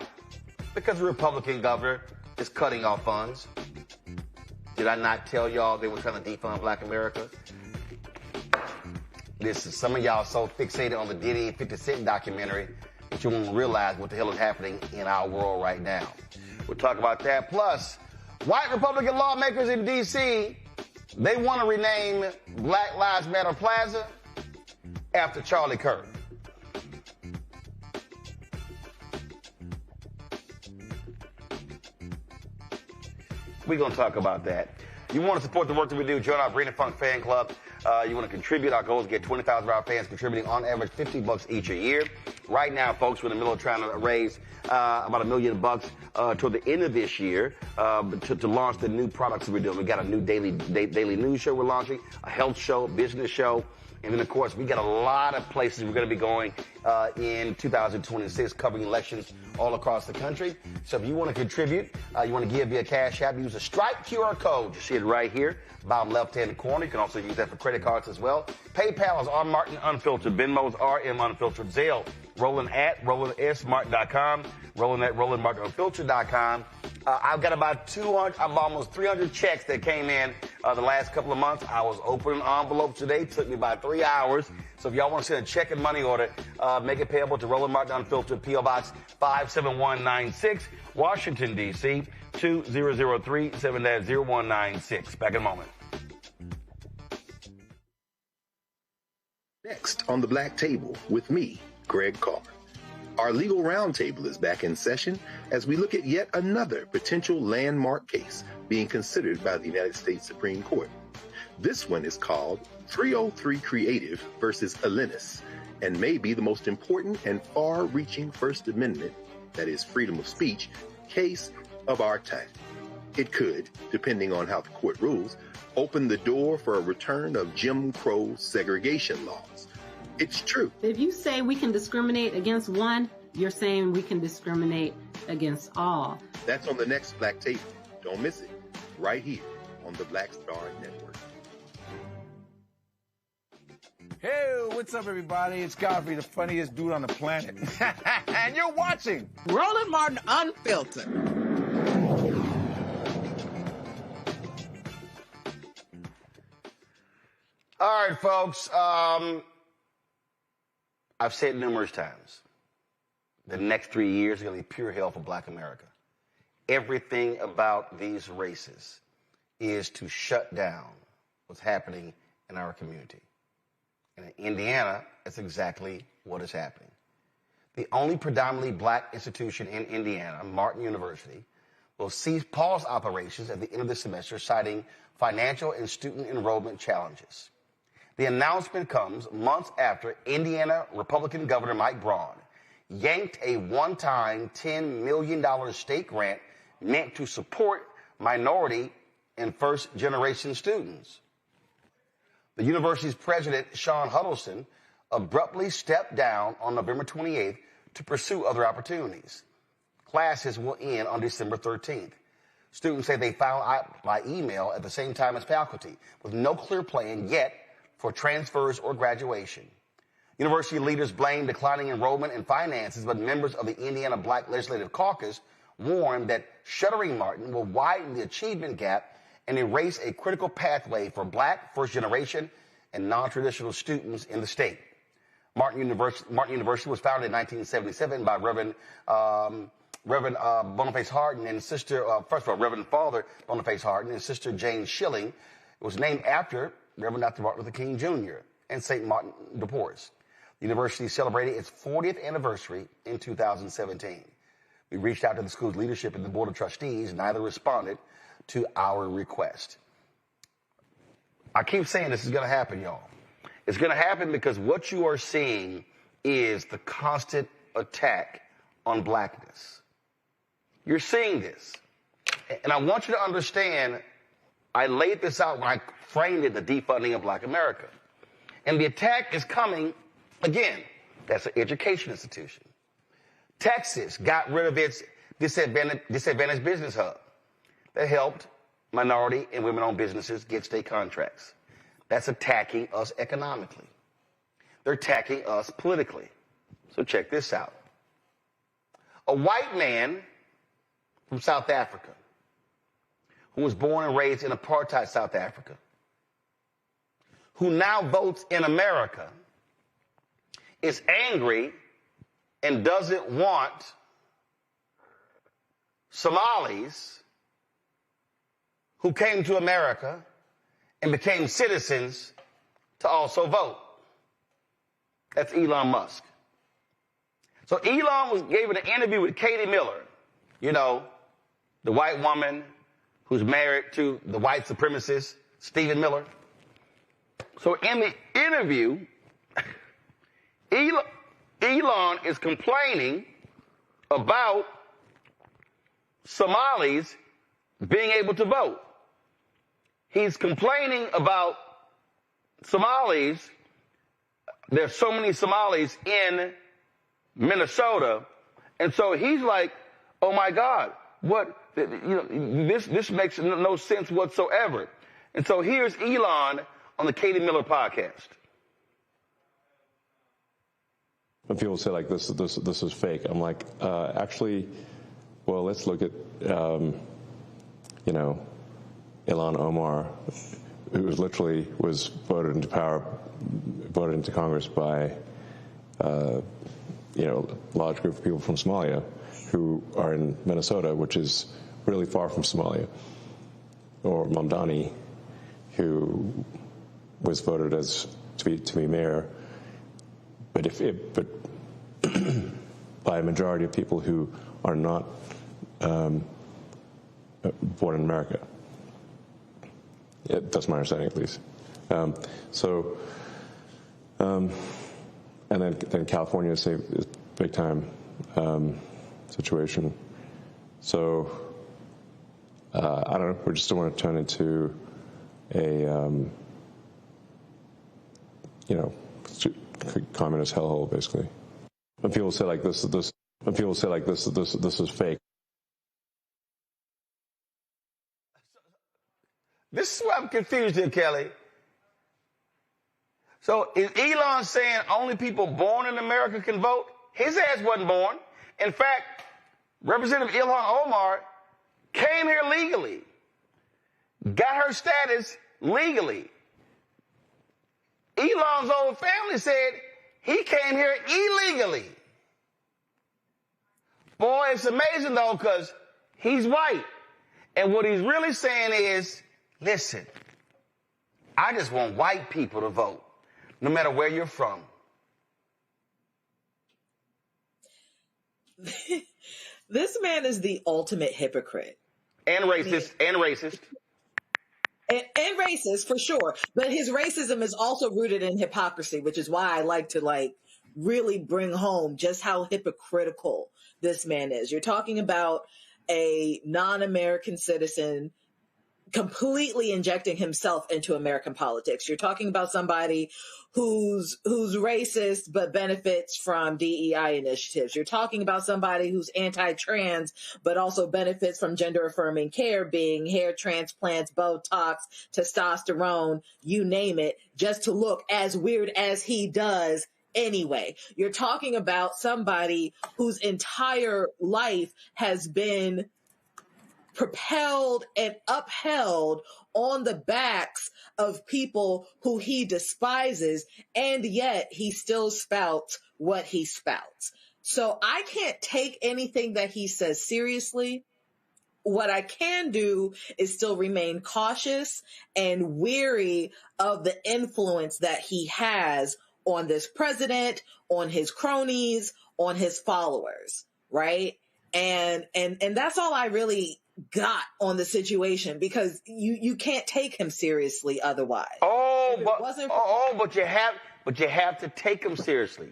Because the Republican governor is cutting off funds. Did I not tell y'all they were trying to defund Black America? Listen, some of y'all so fixated on the Diddy 50 Cent documentary that you won't realize what the hell is happening in our world right now. We'll talk about that. Plus, white Republican lawmakers in D.C., they want to rename Black Lives Matter Plaza after Charlie Kirk. We're going to talk about that. You want to support the work that we do, join our Green and Funk fan club. You want to contribute. Our goal is to get 20,000 of our fans contributing on average $50 each a year. Right now, folks, we're in the middle of trying to raise about $1 million toward the end of this year to launch the new products that we're doing. We got a new daily news show we're launching, a health show, business show. And then, of course, we got a lot of places we're going to be going in 2026, covering elections all across the country. So if you want to contribute, you want to give via Cash App, use a Stripe QR code. You see it right here, bottom left-hand corner. You can also use that for credit cards as well. PayPal is R. Martin Unfiltered. Venmo is RM Unfiltered. Zelle, Roland at RolandSMartin.com. Roland at RolandMartinUnfiltered.com. I've got about almost 300 checks that came in the last couple of months. I was opening envelopes today. It took me about 3 hours. So if y'all want to send a check and money order, make it payable to Roland Martin Unfiltered, P.O. Box 57196, Washington, D.C., 2003 7-0196. Back in a moment. Next on the Black Table with me, Greg Carr. Our legal roundtable is back in session as we look at yet another potential landmark case being considered by the United States Supreme Court. This one is called 303 Creative versus Alennis, and may be the most important and far-reaching First Amendment, that is freedom of speech, case of our time. It could, depending on how the court rules, open the door for a return of Jim Crow segregation laws. It's true. If you say we can discriminate against one, you're saying we can discriminate against all. That's on the next Black Table. Don't miss it. Right here on the Black Star Network. Hey, what's up, everybody? It's Godfrey, the funniest dude on the planet. And you're watching Roland Martin Unfiltered. All right, folks. I've said numerous times, the next 3 years are going to be pure hell for Black America. Everything about these races is to shut down what's happening in our community. And in Indiana, that's exactly what is happening. The only predominantly Black institution in Indiana, Martin University, will pause operations at the end of the semester, citing financial and student enrollment challenges. The announcement comes months after Indiana Republican Governor Mike Braun yanked a one-time $10 million state grant meant to support minority and first-generation students. The university's president, Sean Huddleston, abruptly stepped down on November 28th to pursue other opportunities. Classes will end on December 13th. Students say they found out by email at the same time as faculty, with no clear plan yet for transfers or graduation. University leaders blame declining enrollment and finances, but members of the Indiana Black Legislative Caucus warned that shuttering Martin will widen the achievement gap and erase a critical pathway for Black, first-generation, and non-traditional students in the state. Martin University was founded in 1977 by Reverend Boniface Hardin and Sister, first of all, Reverend Father Boniface Hardin and Sister Jane Schilling. It was named after Reverend Dr. Martin Luther King Jr. and St. Martin de Porres. The university celebrated its 40th anniversary in 2017. We reached out to the school's leadership and the board of trustees. Neither responded to our request. I keep saying this is going to happen, y'all. It's going to happen because what you are seeing is the constant attack on Blackness. You're seeing this. And I want you to understand, I laid this out when I framed it, the defunding of Black America. And the attack is coming, again, that's an education institution. Texas got rid of its disadvantaged business hub that helped minority and women-owned businesses get state contracts. That's attacking us economically. They're attacking us politically. So check this out. A white man from South Africa who was born and raised in apartheid South Africa, who now votes in America, is angry and doesn't want Somalis who came to America and became citizens to also vote. That's Elon Musk. So Elon gave an interview with Katie Miller, you know, the white woman who's married to the white supremacist Stephen Miller. So in the interview, Elon is complaining about Somalis being able to vote. He's complaining about Somalis. There's so many Somalis in Minnesota. And so he's like, oh my God, what, you know, this makes no sense whatsoever. And so here's Elon on the Katie Miller podcast. When people say like this is fake, I'm like, actually, well, let's look at, you know, Ilhan Omar, who was voted into Congress by, you know, a large group of people from Somalia who are in Minnesota, which is really far from Somalia. Or Mamdani, who was voted to be mayor, but by a majority of people who are not born in America. Yeah, that's my understanding, at least. And then California is a big time situation. So I don't know. We just don't want to turn into a you know, communist hellhole, basically. When people say like this is fake. This is why I'm confused here, Kelly. So is Elon saying only people born in America can vote? His ass wasn't born. In fact, Representative Ilhan Omar came here legally, got her status legally. Elon's own family said he came here illegally. Boy, it's amazing, though, because he's white. And what he's really saying is, listen, I just want white people to vote, no matter where you're from. This man is the ultimate hypocrite. And racist, and racist. And racist, for sure. But his racism is also rooted in hypocrisy, which is why I like to really bring home just how hypocritical this man is. You're talking about a non-American citizen completely injecting himself into American politics. You're talking about somebody who's racist but benefits from DEI initiatives. You're talking about somebody who's anti-trans but also benefits from gender-affirming care, being hair transplants, Botox, testosterone, you name it, just to look as weird as he does anyway. You're talking about somebody whose entire life has been propelled and upheld on the backs of people who he despises, and yet he still spouts what he spouts. So I can't take anything that he says seriously. What I can do is still remain cautious and weary of the influence that he has on this president, on his cronies, on his followers, right? And that's all I really got on the situation, because you can't take him seriously otherwise. But you have to take him seriously.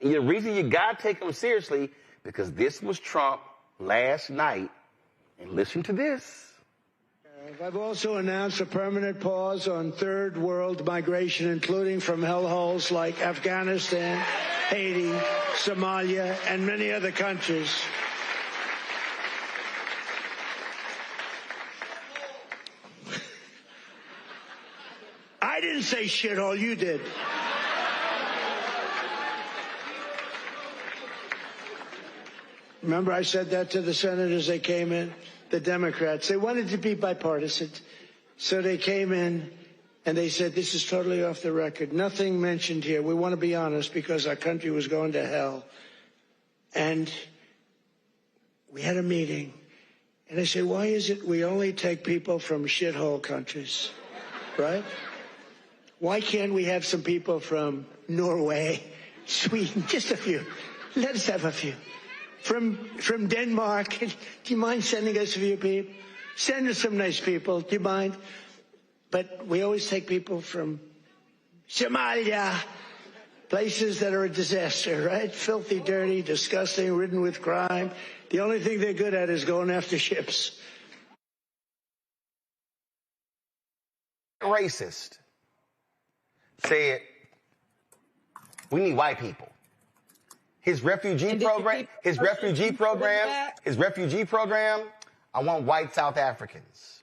And the reason you gotta take him seriously, because this was Trump last night. And listen to this. I've also announced a permanent pause on third world migration, including from hellholes like Afghanistan, Haiti, Somalia, and many other countries. I didn't say shithole, you did. Remember I said that to the senators, they came in, the Democrats. They wanted to be bipartisan. So they came in and they said, this is totally off the record. Nothing mentioned here. We want to be honest because our country was going to hell. And we had a meeting. And I said, why is it we only take people from shithole countries, right? Why can't we have some people from Norway, Sweden, just a few? Let us have a few. From Denmark, do you mind sending us a few people? Send us some nice people, do you mind? But we always take people from Somalia, places that are a disaster, right? Filthy, dirty, disgusting, ridden with crime. The only thing they're good at is going after ships. Racist said, we need white people. His refugee program, I want white South Africans.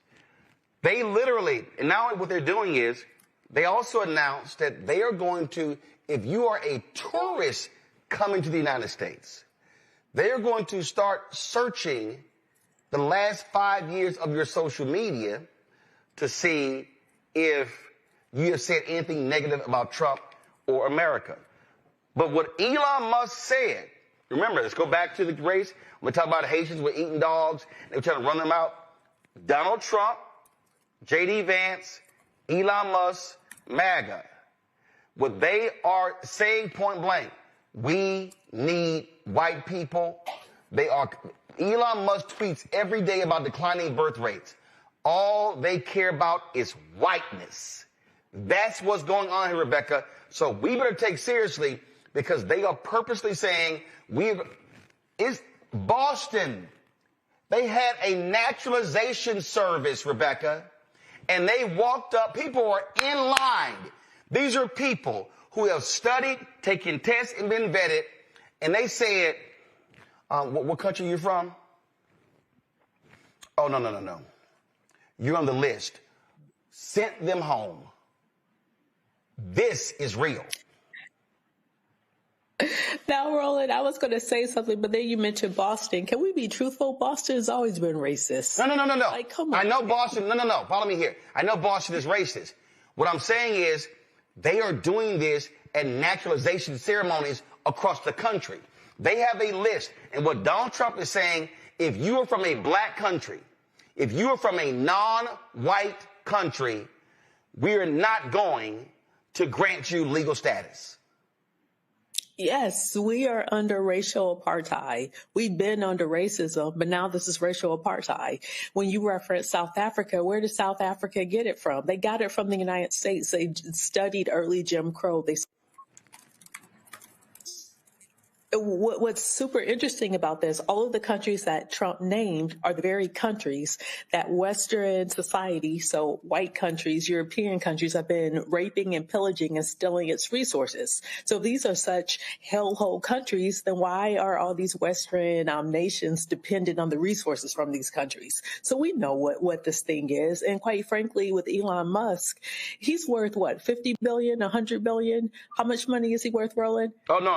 They literally, and now what they're doing is, they also announced that they are going to, if you are a tourist coming to the United States, they are going to start searching the last 5 years of your social media to see if you have said anything negative about Trump or America. But what Elon Musk said, remember, let's go back to the race. We're talking about Haitians were eating dogs. They were trying to run them out. Donald Trump, J.D. Vance, Elon Musk, MAGA. What they are saying point blank, we need white people. Elon Musk tweets every day about declining birth rates. All they care about is whiteness. That's what's going on here, Rebecca. So we better take seriously, because they are purposely saying it's Boston. They had a naturalization service, Rebecca, and they walked up. People were in line. These are people who have studied, taken tests, and been vetted, and they said, what country are you from? Oh, no. You're on the list. Sent them home. This is real. Now, Roland, I was going to say something, but then you mentioned Boston. Can we be truthful? Boston has always been racist. No. Like, come on. I know Boston. No. Follow me here. I know Boston is racist. What I'm saying is, They are doing this at naturalization ceremonies across the country. They have a list. And what Donald Trump is saying, if you are from a black country, if you are from a non-white country, we are not going to grant you legal status. Yes, we are under racial apartheid. We've been under racism, but now this is racial apartheid. When you reference South Africa, where did South Africa get it from? They got it from the United States. They studied early Jim Crow. What's super interesting about this, all of the countries that Trump named are the very countries that Western society, so white countries, European countries, have been raping and pillaging and stealing its resources. So if these are such hellhole countries, then why are all these Western nations dependent on the resources from these countries? So we know what this thing is. And quite frankly, with Elon Musk, he's worth what, 50 billion, 100 billion? How much money is he worth, Roland? Oh, no.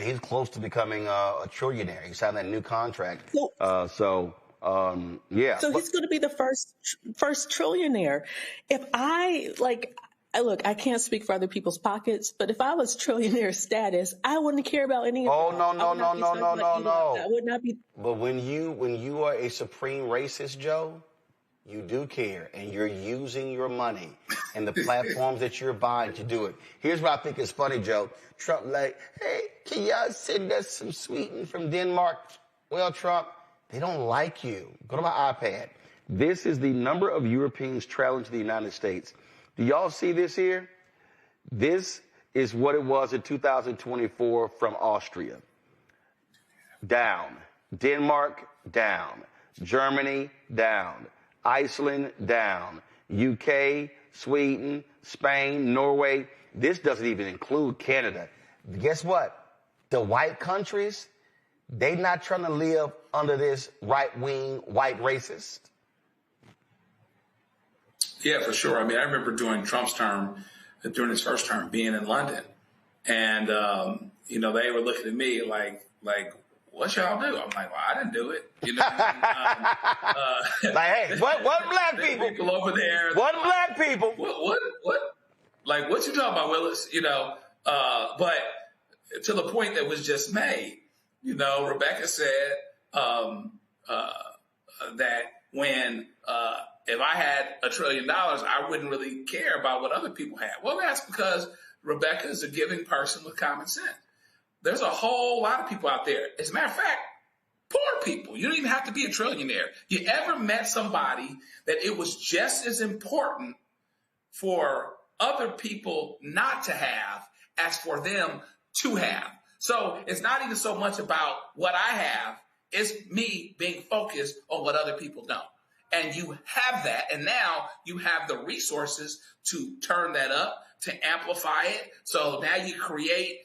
He's close to becoming a trillionaire. He signed that new contract. Yeah. So he's going to be the first trillionaire. If look, I can't speak for other people's pockets, but if I was trillionaire status, I wouldn't care about any of that. No. I would not be. But when you are a supreme racist, Joe, you do care, and you're using your money and the platforms that you're buying to do it. Here's what I think is funny, Joe. Trump hey, can y'all send us some sweetening from Denmark? Well, Trump, they don't like you. Go to my iPad. This is the number of Europeans traveling to the United States. Do y'all see this here? This is what it was in 2024 from Austria. Down. Denmark, down. Germany, down. Iceland, down. UK, Sweden, Spain, Norway. This doesn't even include Canada. Guess what? The white countries, they're not trying to live under this right-wing white racist. Yeah, for sure. I mean, I remember during Trump's term, during his first term, being in London. And, they were looking at me like, what y'all do? I'm like, well, I didn't do it. Hey, what black people? People over there. What black people? What? Like, what you talking about, Willis? But to the point that was just made, Rebecca said that when if I had $1 trillion, I wouldn't really care about what other people had. Well, that's because Rebecca is a giving person with common sense. There's a whole lot of people out there. As a matter of fact, poor people. You don't even have to be a trillionaire. You ever met somebody that it was just as important for other people not to have as for them to have? So it's not even so much about what I have. It's me being focused on what other people don't. And you have that. And now you have the resources to turn that up, to amplify it. So now you create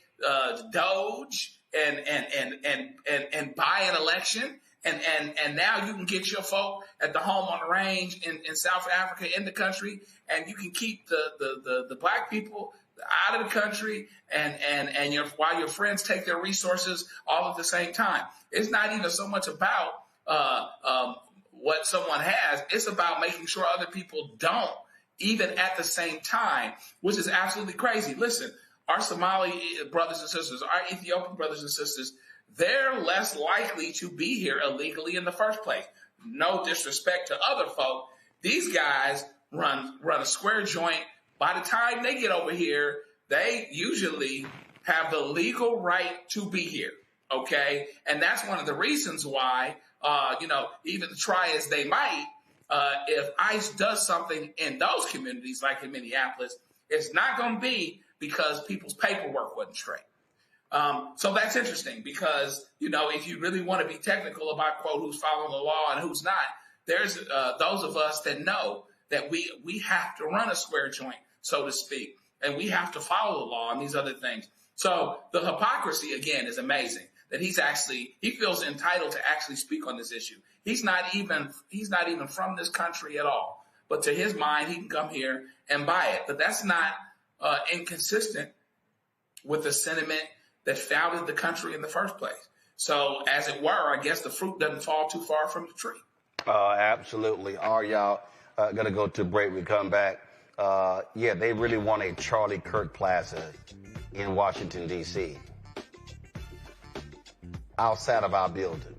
Doge and buy an election, and now you can get your folk at the home on the range in South Africa in the country, and you can keep the black people out of the country, and while your friends take their resources all at the same time. It's not even so much about what someone has; it's about making sure other people don't, even at the same time, which is absolutely crazy. Listen. Our Somali brothers and sisters, our Ethiopian brothers and sisters, they're less likely to be here illegally in the first place. No disrespect to other folk. These guys run a square joint. By the time they get over here, they usually have the legal right to be here. Okay? And that's one of the reasons why, even try as they might, if ICE does something in those communities, like in Minneapolis, it's not going to be because people's paperwork wasn't straight. So that's interesting because, if you really want to be technical about, quote, who's following the law and who's not, there's those of us that know that we have to run a square joint, so to speak, and we have to follow the law and these other things. So the hypocrisy, again, is amazing that he feels entitled to actually speak on this issue. He's not even from this country at all. But to his mind, he can come here and buy it. But that's not inconsistent with the sentiment that founded the country in the first place. So, as it were, I guess the fruit doesn't fall too far from the tree. Absolutely. All right, y'all, going to go to break. We come back. Yeah, they really want a Charlie Kirk Plaza in Washington, D.C. outside of our building.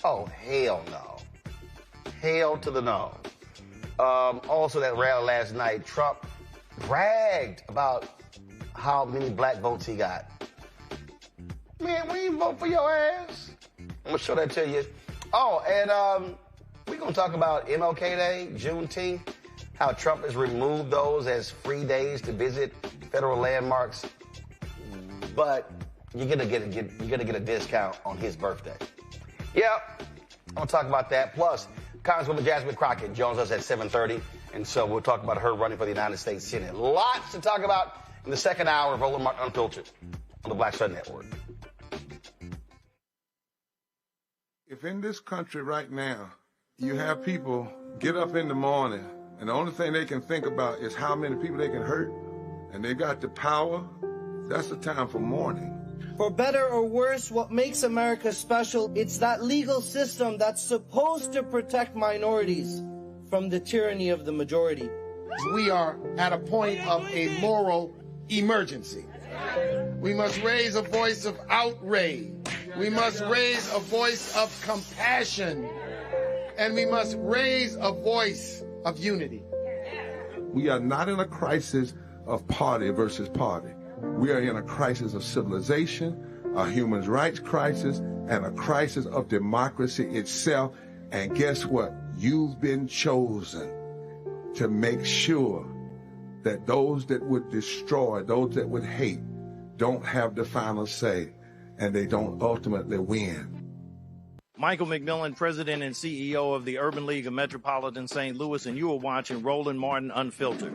Oh, hell no. Hell to the no. Also, that rally last night, Trump bragged about how many black votes he got. Man, we ain't vote for your ass. I'm going to show that to you. Oh, and we're going to talk about MLK Day, Juneteenth, how Trump has removed those as free days to visit federal landmarks. But you're gonna get a discount on his birthday. Yep, I'm gonna talk about that. Plus, Congresswoman Jasmine Crockett joins us at 7:30, and so we'll talk about her running for the United States Senate. Lots to talk about in the second hour of Roland Martin Unfiltered on the Black Star Network. If in this country right now you have people get up in the morning and the only thing they can think about is how many people they can hurt, and they got the power, that's the time for mourning. For better or worse, what makes America special, it's that legal system that's supposed to protect minorities from the tyranny of the majority. We are at a point of a moral emergency. We must raise a voice of outrage. We must raise a voice of compassion. And we must raise a voice of unity. We are not in a crisis of party versus party. We are in a crisis of civilization, a human rights crisis, and a crisis of democracy itself. And guess what? You've been chosen to make sure that those that would destroy, those that would hate, don't have the final say, and they don't ultimately win. Michael McMillan, President and CEO of the Urban League of Metropolitan St. Louis, and you are watching Roland Martin Unfiltered.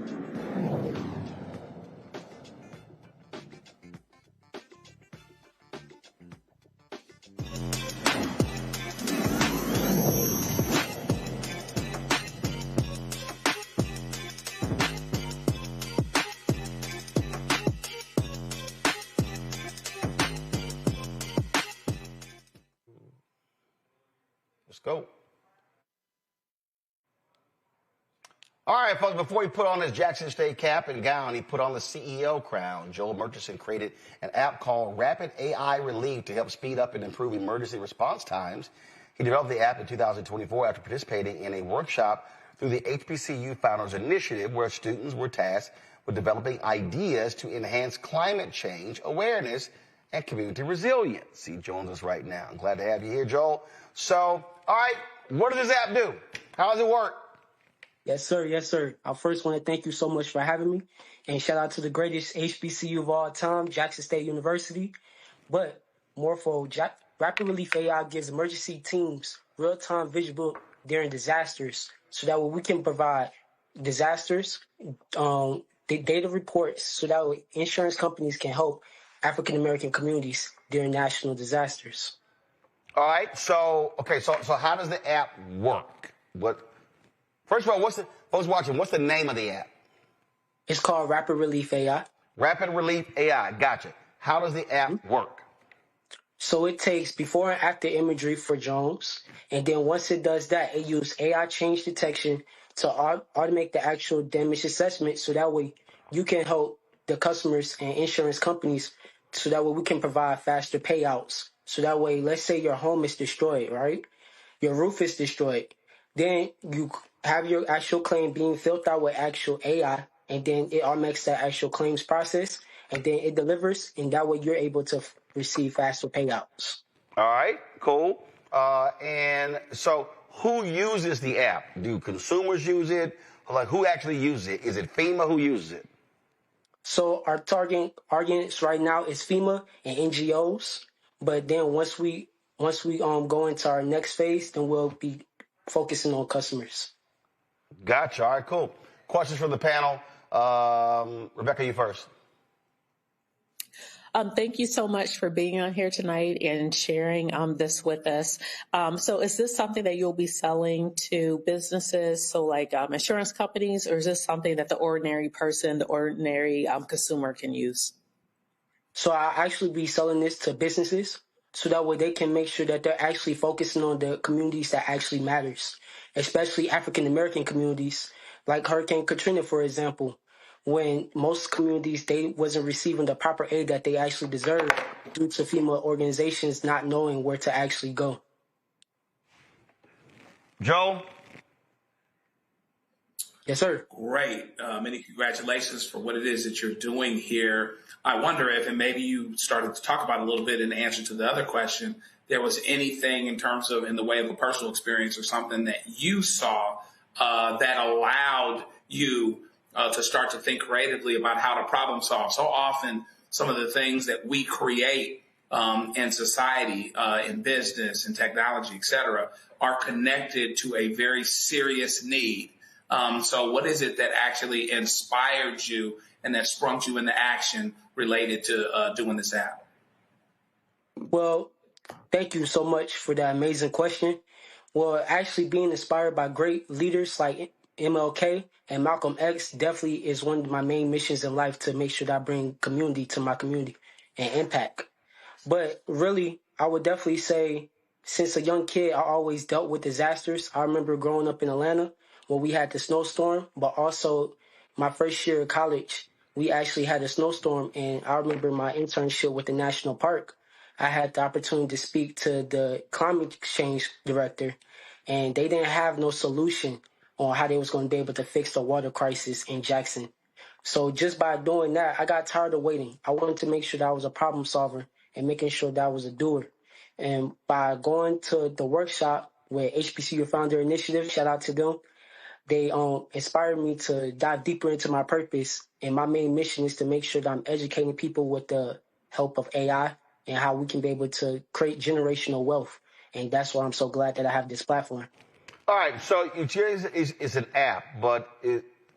Let's go. All right, folks, before he put on his Jackson State cap and gown, he put on the CEO crown. Joel Murchison created an app called Rapid AI Relief to help speed up and improve emergency response times. He developed the app in 2024 after participating in a workshop through the HBCU Founders Initiative, where students were tasked with developing ideas to enhance climate change awareness and community resilience. He joins us right now. I'm glad to have you here, Joel. So, all right, what does this app do? How does it work? Yes, sir. Yes, sir. I first want to thank you so much for having me, and shout out to the greatest HBCU of all time, Jackson State University. But more for Rapid Relief AI gives emergency teams real-time visual during disasters, so that way we can provide disasters, the data reports, so that way insurance companies can help African-American communities during national disasters. All right, so how does the app work? First of all, folks watching, what's the name of the app? It's called Rapid Relief AI. Rapid Relief AI, gotcha. How does the app work? So it takes before and after imagery for drones, and then once it does that, it uses AI change detection to automate the actual damage assessment, so that way you can help the customers and insurance companies, so that way we can provide faster payouts. So that way, let's say your home is destroyed, right? Your roof is destroyed. Then you have your actual claim being filled out with actual AI, and then it automates that actual claims process, and then it delivers, and that way you're able to receive faster payouts. All right, cool. And so who uses the app? Do consumers use it? Like, who actually uses it? Is it FEMA who uses it? So our target audience right now is FEMA and NGOs, but then once we go into our next phase, then we'll be focusing on customers. Gotcha. All right, cool. Questions from the panel. Rebecca, you first. Thank you so much for being on here tonight and sharing this with us. So is this something that you'll be selling to businesses, so like insurance companies, or is this something that the ordinary person, the ordinary consumer can use? So I'll actually be selling this to businesses, so that way they can make sure that they're actually focusing on the communities that actually matters, especially African-American communities, Like Hurricane Katrina, for example, when most communities, they wasn't receiving the proper aid that they actually deserved due to FEMA organizations not knowing where to actually go. Joe? Yes, sir. Great. Many congratulations for what it is that you're doing here. I wonder if, and maybe you started to talk about a little bit in answer to the other question, there was anything in terms of in the way of a personal experience or something that you saw that allowed you to start to think creatively about how to problem solve. So often some of the things that we create in society, in business, in technology, et cetera, are connected to a very serious need. So what is it that actually inspired you and that sprung you into action related to doing this app? Well, thank you so much for that amazing question. Well, actually being inspired by great leaders like MLK and Malcolm X definitely is one of my main missions in life, to make sure that I bring community to my community and impact. But really, I would definitely say since a young kid, I always dealt with disasters. I remember growing up in Atlanta where we had the snowstorm, but also my first year of college, we actually had a snowstorm. And I remember my internship with the National Park. I had the opportunity to speak to the climate change director, and they didn't have no solution on how they was going to be able to fix the water crisis in Jackson. So just by doing that, I got tired of waiting. I wanted to make sure that I was a problem solver and making sure that I was a doer. And by going to the workshop with HBCU Founder Initiative, shout out to them, they inspired me to dive deeper into my purpose. And my main mission is to make sure that I'm educating people with the help of AI and how we can be able to create generational wealth. And that's why I'm so glad that I have this platform. All right, so it's an app, but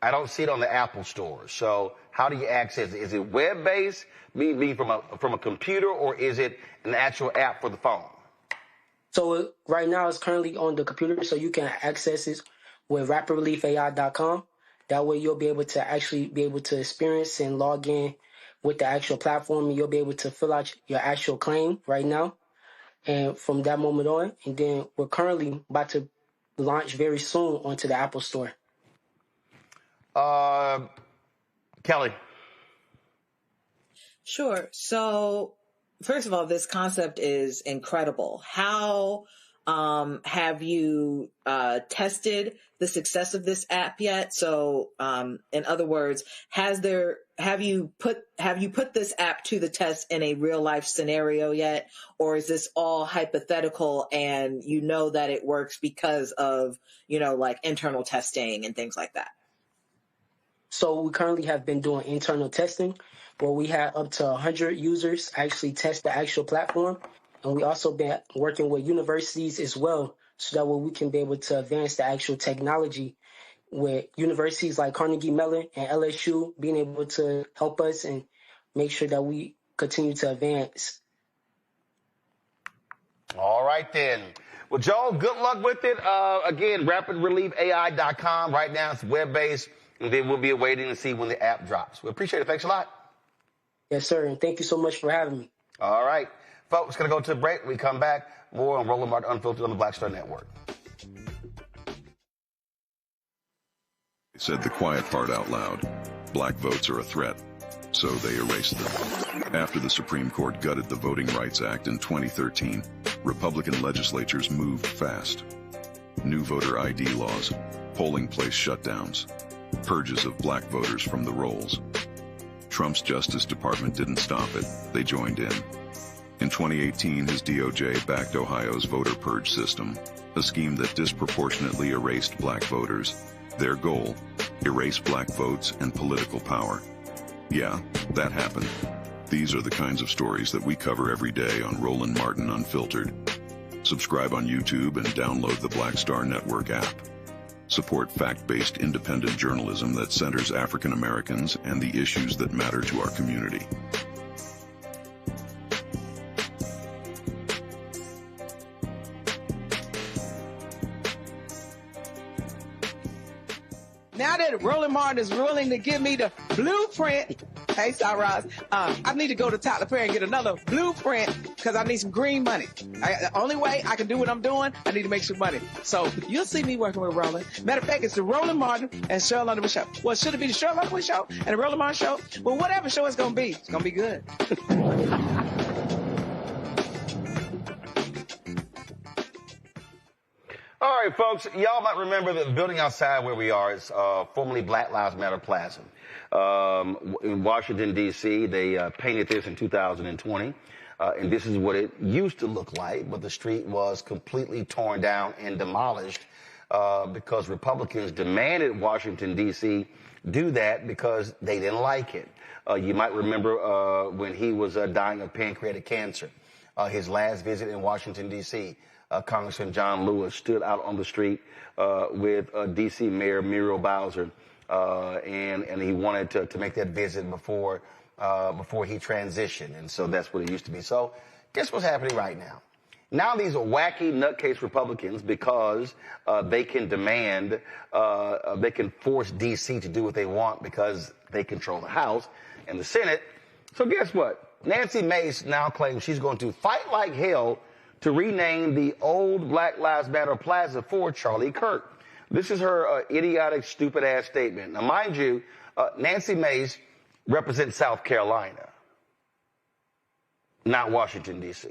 I don't see it on the Apple Store. So how do you access it? Is it web-based, meaning from a computer, or is it an actual app for the phone? So right now it's currently on the computer, so you can access it with rapidreliefai.com. That way you'll be able to actually be able to experience and log in with the actual platform, and you'll be able to fill out your actual claim right now. And from that moment on, and then we're currently about to launch very soon onto the Apple Store. Kelly. Sure. So first of all, this concept is incredible. How have you tested the success of this app yet? So in other words, have you put this app to the test in a real life scenario yet? Or is this all hypothetical and you know that it works because of, like internal testing and things like that? So we currently have been doing internal testing where we had up to 100 users actually test the actual platform. And we also been working with universities as well, so that way we can be able to advance the actual technology with universities like Carnegie Mellon and LSU being able to help us and make sure that we continue to advance. All right, then. Well, Joel, good luck with it. Again, rapidreliefai.com. Right now it's web-based, and then we'll be waiting to see when the app drops. We appreciate it. Thanks a lot. Yes, sir, and thank you so much for having me. All right. Folks, going to go to a break. We come back. More on Roland Martin Unfiltered on the Black Star Network. They said the quiet part out loud. Black votes are a threat, so they erased them. After the Supreme Court gutted the Voting Rights Act in 2013, Republican legislatures moved fast. New voter ID laws, polling place shutdowns, purges of black voters from the rolls. Trump's Justice Department didn't stop it. They joined in. In 2018, his DOJ backed Ohio's voter purge system, a scheme that disproportionately erased black voters. Their goal, erase black votes and political power. Yeah, that happened. These are the kinds of stories that we cover every day on Roland Martin Unfiltered. Subscribe on YouTube and download the Black Star Network app. Support fact-based independent journalism that centers African Americans and the issues that matter to our community. Now that Roland Martin is willing to give me the blueprint Hey, Cyrus. I need to go to Tyler Perry and get another blueprint because I need some green money. The only way I can do what I'm doing, I need to make some money. So you'll see me working with Roland. Matter of fact, it's the Roland Martin and Cheryl Underwood show. Well, should it be the Cheryl Underwood show and the Roland Martin show? Well, whatever show it's going to be good. All right, folks, y'all might remember that the building outside where we are is formerly Black Lives Matter Plaza. In Washington, D.C., they painted this in 2020, and this is what it used to look like, but the street was completely torn down and demolished because Republicans demanded Washington, D.C. do that because they didn't like it. You might remember when he was dying of pancreatic cancer, his last visit in Washington, D.C., Congressman John Lewis stood out on the street with D.C. Mayor Muriel Bowser, and he wanted to make that visit before he transitioned, and so that's what it used to be. So guess what's happening right now? Now these are wacky nutcase Republicans, because they can demand, they can force D.C. to do what they want because they control the House and the Senate. So guess what? Nancy Mace now claims she's going to fight like hell to rename the old Black Lives Matter Plaza for Charlie Kirk. This is her idiotic, stupid-ass statement. Now, mind you, Nancy Mace represents South Carolina, not Washington, D.C.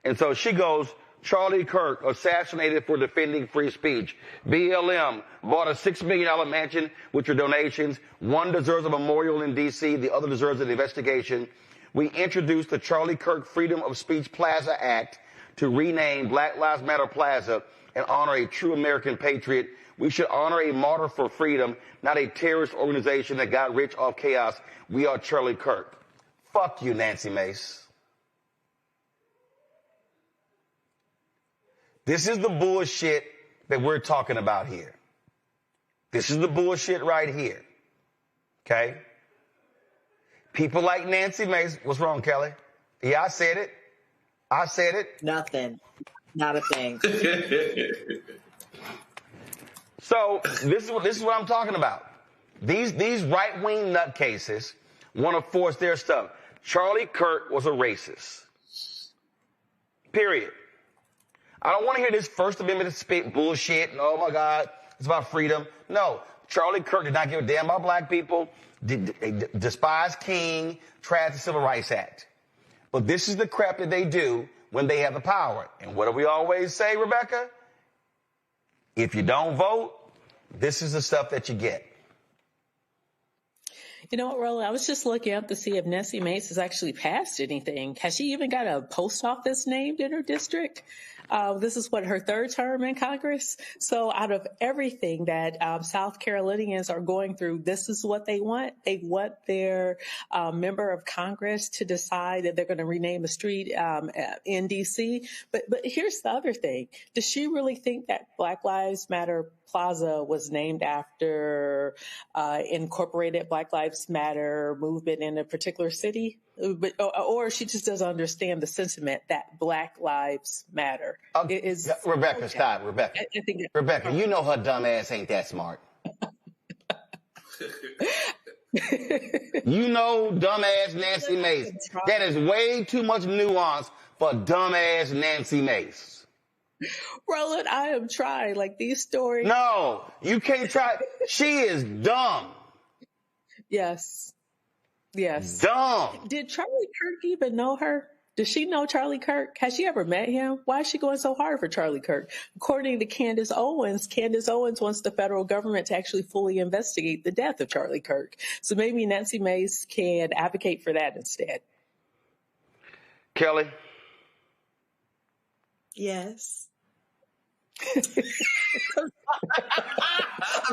And so she goes, Charlie Kirk assassinated for defending free speech. BLM bought a $6 million mansion with your donations. One deserves a memorial in D.C., the other deserves an investigation. We introduced the Charlie Kirk Freedom of Speech Plaza Act to rename Black Lives Matter Plaza and honor a true American patriot. We should honor a martyr for freedom, not a terrorist organization that got rich off chaos. We are Charlie Kirk. Fuck you, Nancy Mace. This is the bullshit that we're talking about here. This is the bullshit right here. Okay? People like Nancy Mace. What's wrong, Kelly? Yeah, I said it. I said it. Nothing. Not a thing. So this is what I'm talking about. These right-wing nutcases want to force their stuff. Charlie Kirk was a racist. Period. I don't want to hear this First Amendment spit bullshit. And, oh, my God, it's about freedom. No, Charlie Kirk did not give a damn about black people. Despised King, trashed the Civil Rights Act. But this is the crap that they do when they have the power. And what do we always say, Rebecca? If you don't vote, this is the stuff that you get. You know what, Roland? I was just looking up to see if Nancy Mace has actually passed anything. Has she even got a post office named in her district? This is what, her third term in Congress? So out of everything that South Carolinians are going through, this is what they want. They want their member of Congress to decide that they're going to rename a street in D.C. But here's the other thing. Does she really think that Black Lives Matter Plaza was named after incorporated Black Lives Matter movement in a particular city? Or she just doesn't understand the sentiment that Black Lives Matter. Rebecca, okay. Stop. Rebecca. Rebecca, you know her dumb ass ain't that smart. You know dumbass Nancy Mace. That is way too much nuance for dumbass Nancy Mace. Roland, I am trying. Like, these stories. No, you can't try. She is dumb. Yes. Yes. Dumb. Did Charlie Kirk even know her? Does she know Charlie Kirk? Has she ever met him? Why is she going so hard for Charlie Kirk? According to Candace Owens wants the federal government to actually fully investigate the death of Charlie Kirk. So maybe Nancy Mace can advocate for that instead. Kelly? Yes. I'm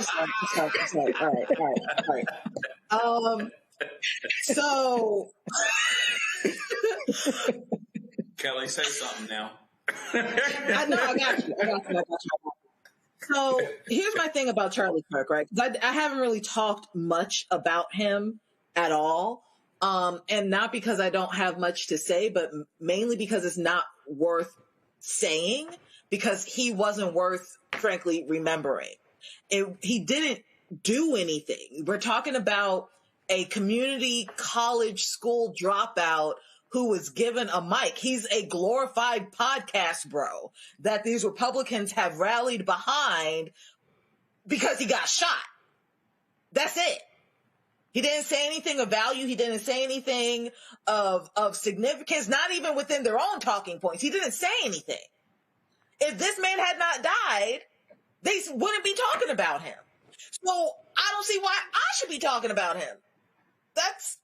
sorry. All right. So Kelly, say something now. I got you. So here's my thing about Charlie Kirk, right? Because I haven't really talked much about him at all. And not because I don't have much to say, but mainly because it's not worth saying, because he wasn't worth, frankly, remembering. He didn't do anything. We're talking about a community college school dropout who was given a mic. He's a glorified podcast bro that these Republicans have rallied behind because he got shot. That's it. He didn't say anything of value. He didn't say anything of significance, not even within their own talking points. He didn't say anything. If this man had not died, they wouldn't be talking about him. So I don't see why I should be talking about him. That's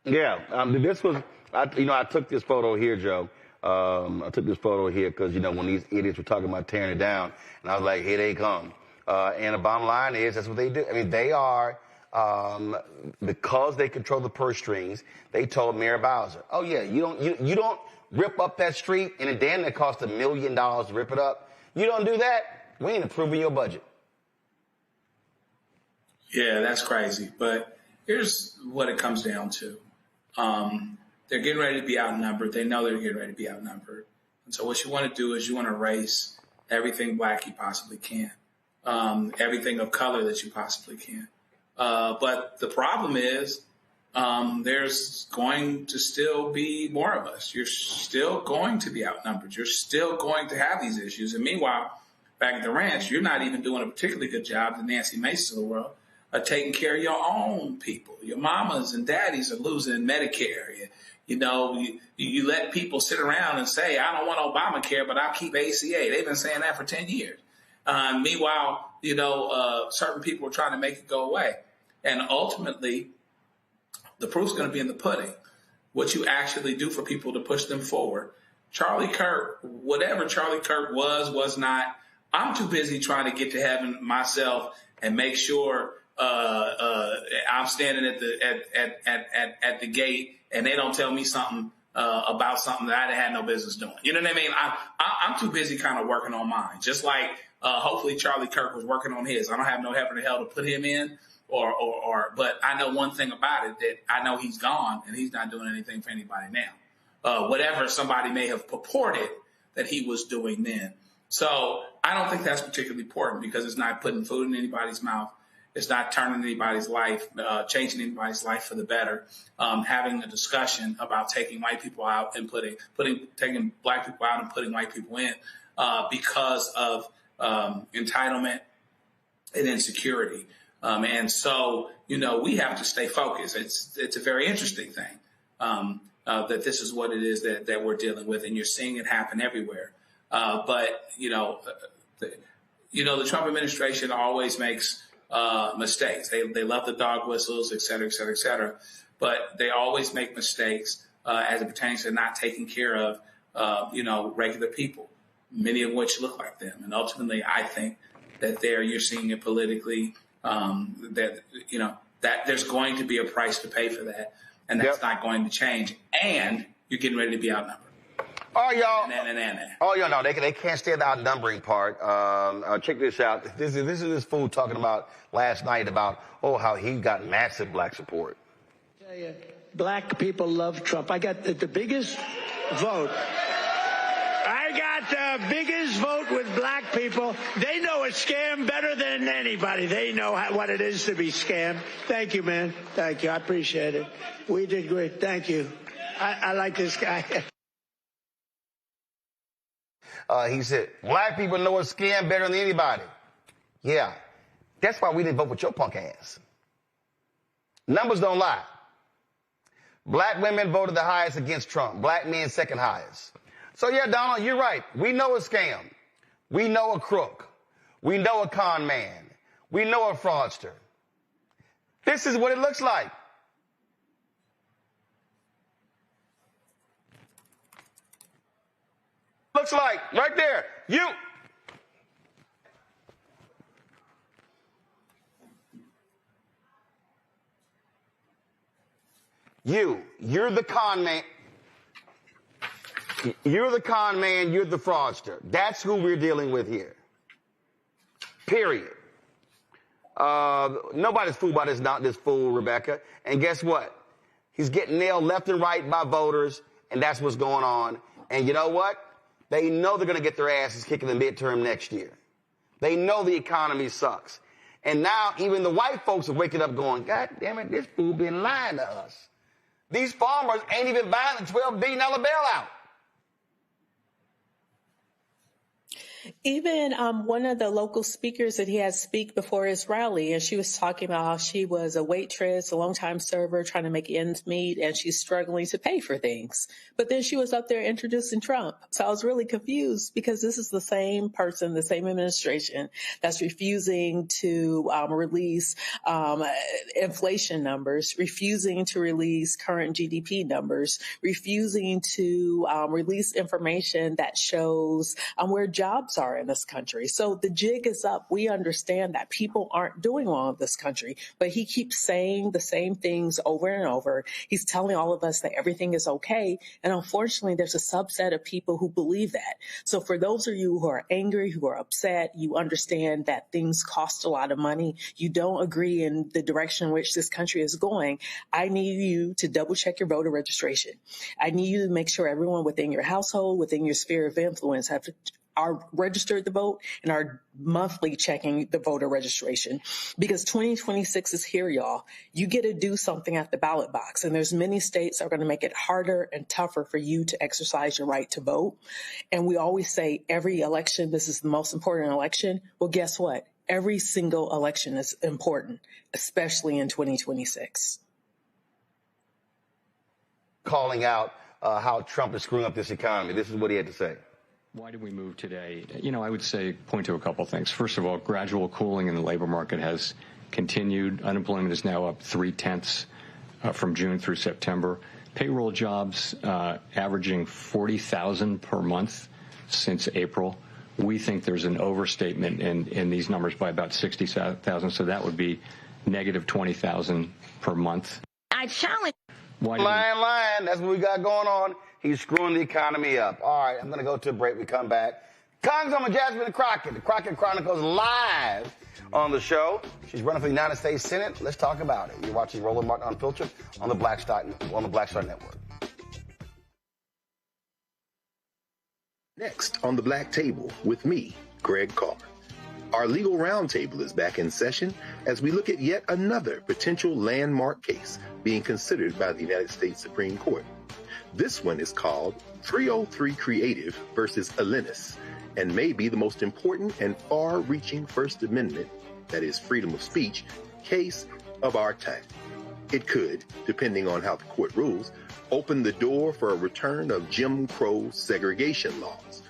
it. Yeah, this was, I took this photo here, Joe. I took this photo here because, when these idiots were talking about tearing it down, and I was like, here they come. And the bottom line is, that's what they do. I mean, they are, because they control the purse strings, they told Mayor Bowser, oh yeah, you don't rip up that street and it damn near cost $1 million to rip it up. You don't do that, we ain't approving your budget. Yeah, that's crazy. But here's what it comes down to. They're getting ready to be outnumbered. They know they're getting ready to be outnumbered. And so what you want to do is you want to erase everything black you possibly can, everything of color that you possibly can. But the problem is there's going to still be more of us. You're still going to be outnumbered. You're still going to have these issues. And meanwhile, back at the ranch, you're not even doing a particularly good job, the Nancy Maces of the world, of taking care of your own people. Your mamas and daddies are losing Medicare. You let people sit around and say, I don't want Obamacare, but I'll keep ACA. They've been saying that for 10 years. Meanwhile, certain people are trying to make it go away. And ultimately, the proof's going to be in the pudding. What you actually do for people to push them forward. Charlie Kirk, whatever Charlie Kirk was not, I'm too busy trying to get to heaven myself and make sure I'm standing at the gate and they don't tell me something about something that I had no business doing. You know what I mean? I'm too busy kind of working on mine. Just like hopefully Charlie Kirk was working on his. I don't have no heaven or hell to put him in, but I know one thing about it, that I know he's gone and he's not doing anything for anybody now. Whatever somebody may have purported that he was doing then. So I don't think that's particularly important because it's not putting food in anybody's mouth. It's not turning anybody's life, changing anybody's life for the better. Having a discussion about taking white people out and taking black people out and putting white people in because of entitlement and insecurity. And so, we have to stay focused. It's a very interesting thing that this is what it is that we're dealing with, and you're seeing it happen everywhere. But the Trump administration always makes mistakes. They love the dog whistles, et cetera, et cetera, et cetera. But they always make mistakes as it pertains to not taking care of, regular people, many of which look like them. And ultimately, I think that you're seeing it politically, that there's going to be a price to pay for that. And that's not going to change. And you're getting ready to be outnumbered. Oh, y'all know they can't stand the outnumbering part. Check this out. This is this fool talking about last night about, how he got massive black support. I tell you, black people love Trump. I got the biggest vote. I got the biggest vote with black people. They know a scam better than anybody. They know what it is to be scammed. Thank you, man. Thank you. I appreciate it. We did great. Thank you. I like this guy. He said, black people know a scam better than anybody. Yeah. That's why we didn't vote with your punk ass. Numbers don't lie. Black women voted the highest against Trump. Black men second highest. So yeah, Donald, you're right. We know a scam. We know a crook. We know a con man. We know a fraudster. This is what it looks like. Looks like right there. You're the con man. You're the con man. You're the fraudster. That's who we're dealing with here. Period. Nobody's fooled by this fool, Rebecca. And guess what? He's getting nailed left and right by voters, and that's what's going on. And you know what? They know they're going to get their asses kicked in the midterm next year. They know the economy sucks. And now even the white folks are waking up going, God damn it, this fool been lying to us. These farmers ain't even buying the $12 billion bailout. Even one of the local speakers that he had speak before his rally, and she was talking about how she was a waitress, a longtime server, trying to make ends meet, and she's struggling to pay for things. But then she was up there introducing Trump. So I was really confused because this is the same person, the same administration that's refusing to release inflation numbers, refusing to release current GDP numbers, refusing to release information that shows where jobs are in this country. So the jig is up. We understand that people aren't doing well in this country, but he keeps saying the same things over and over. He's telling all of us that everything is okay. And unfortunately, there's a subset of people who believe that. So for those of you who are angry, who are upset, you understand that things cost a lot of money. You don't agree in the direction in which this country is going. I need you to double check your voter registration. I need you to make sure everyone within your household, within your sphere of influence are registered to vote and are monthly checking the voter registration, because 2026 is here, y'all. You get to do something at the ballot box, and there's many states that are going to make it harder and tougher for you to exercise your right to vote. And we always say every election, this is the most important election. Well, guess what? Every single election is important, especially in 2026. Calling out how Trump is screwing up this economy. This is what he had to say. Why did we move today? I would say point to a couple things. First of all, gradual cooling in the labor market has continued. Unemployment is now up 0.3 from June through September. Payroll jobs averaging 40,000 per month since April. We think there's an overstatement in these numbers by about 60,000, so that would be negative 20,000 per month. I challenge. Lying. That's what we got going on. He's screwing the economy up. All right, I'm going to go to a break. We come back. Congresswoman Jasmine Crockett, the Crockett Chronicles live on the show. She's running for the United States Senate. Let's talk about it. You're watching Roland Martin Unfiltered on the Black Star Network. Next on the Black Table with me, Greg Carr. Our legal roundtable is back in session as we look at yet another potential landmark case being considered by the United States Supreme Court. This one is called 303 Creative versus Elenis, and may be the most important and far-reaching First Amendment, that is freedom of speech, case of our time. It could, depending on how the court rules, open the door for a return of Jim Crow segregation laws.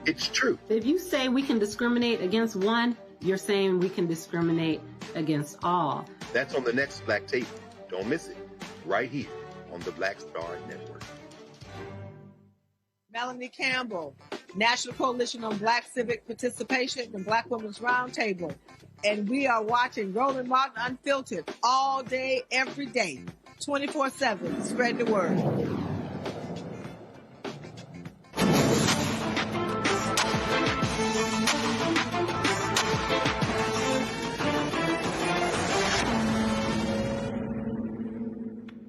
It's true. If you say we can discriminate against one, you're saying we can discriminate against all. That's on the next Black Table. Don't miss it. Right here on the Black Star Network. Melanie Campbell, National Coalition on Black Civic Participation and Black Women's Roundtable. And we are watching Roland Martin Unfiltered all day, every day, 24/7. Spread the word.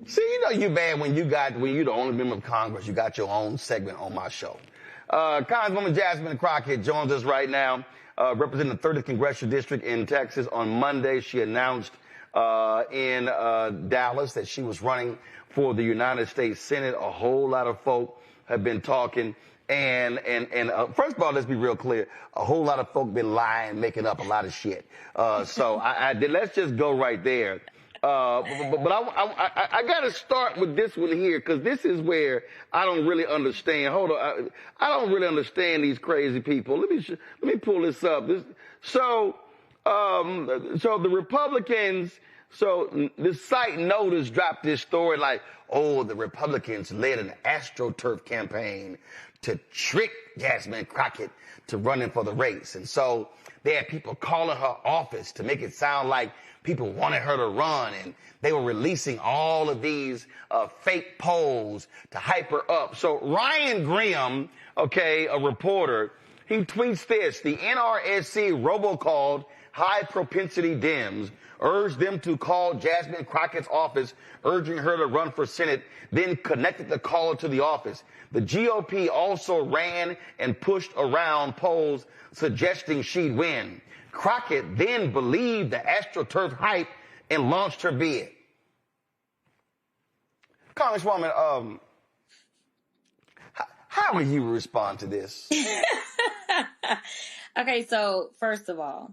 See, you bad when you're the only member of Congress. You got your own segment on my show. Congresswoman Jasmine Crockett joins us right now, representing the 30th Congressional District in Texas. On Monday, she announced in Dallas that she was running for the United States Senate. A whole lot of folk have been talking. And first of all, let's be real clear. A whole lot of folk been lying, making up a lot of shit. So let's just go right there. But I got to start with this one here, because this is where I don't really understand. Hold on. I don't really understand these crazy people. Let me pull this up. So the Republicans, this site Notice dropped this story like, the Republicans led an AstroTurf campaign to trick Jasmine Crockett to running for the race. And so they had people calling her office to make it sound like people wanted her to run, and they were releasing all of these fake polls to hype her up. So Ryan Graham, a reporter, he tweets this: the NRSC robocalled high-propensity Dems, urged them to call Jasmine Crockett's office, urging her to run for Senate, then connected the caller to the office. The GOP also ran and pushed around polls suggesting she'd win. Crockett then believed the AstroTurf hype and launched her bid. Congresswoman, how will you respond to this? Okay, so first of all,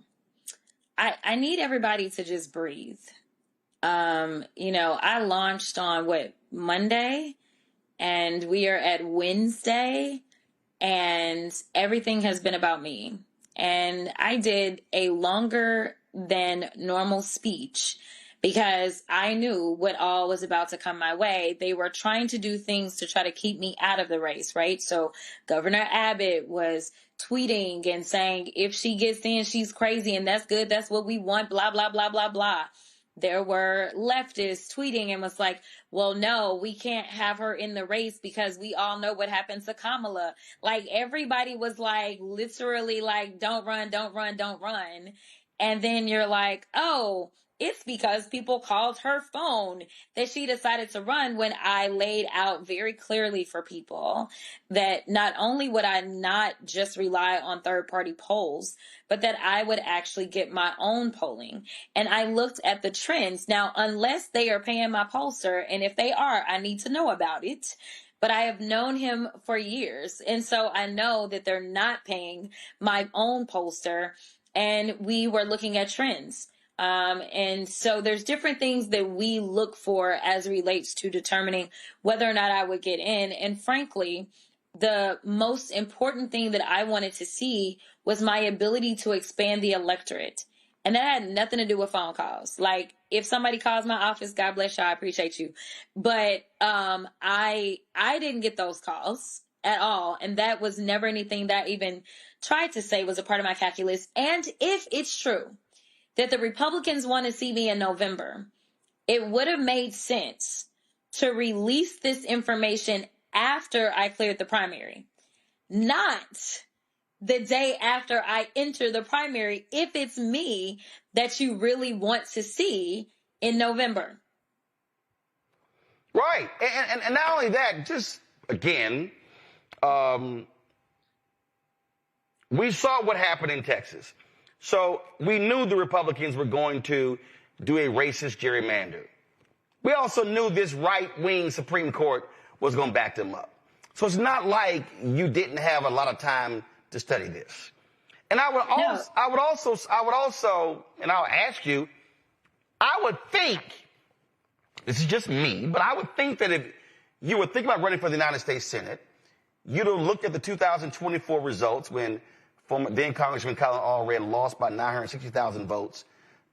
I need everybody to just breathe. I launched on Monday, and we are at Wednesday, and everything has been about me. And I did a longer than normal speech because I knew what all was about to come my way. They were trying to do things to try to keep me out of the race, right? So Governor Abbott was tweeting and saying, if she gets in, she's crazy, and that's good. That's what we want, blah, blah, blah, blah, blah. There were leftists tweeting and was like, well, no, we can't have her in the race because we all know what happened to Kamala. Like, everybody was like, literally like, don't run, don't run, don't run. And then you're like, oh, it's because people called her phone that she decided to run, when I laid out very clearly for people that not only would I not just rely on third-party polls, but that I would actually get my own polling. And I looked at the trends. Now, unless they are paying my pollster, and if they are, I need to know about it. But I have known him for years. And so I know that they're not paying my own pollster. And we were looking at trends. And so there's different things that we look for as relates to determining whether or not I would get in. And frankly, the most important thing that I wanted to see was my ability to expand the electorate. And that had nothing to do with phone calls. Like, if somebody calls my office, God bless you, I appreciate you. But I didn't get those calls at all. And that was never anything that I even tried to say was a part of my calculus. And if it's true that the Republicans want to see me in November, it would have made sense to release this information after I cleared the primary, not the day after I enter the primary, if it's me that you really want to see in November. Right. And not only that, just again, we saw what happened in Texas. So we knew the Republicans were going to do a racist gerrymander. We also knew this right-wing Supreme Court was going to back them up. So it's not like you didn't have a lot of time to study this. And I would also, and I'll ask you, I would think, this is just me, but I would think that if you were thinking about running for the United States Senate, you'd have looked at the 2024 results when former then Congressman Colin Allred lost by 960,000 votes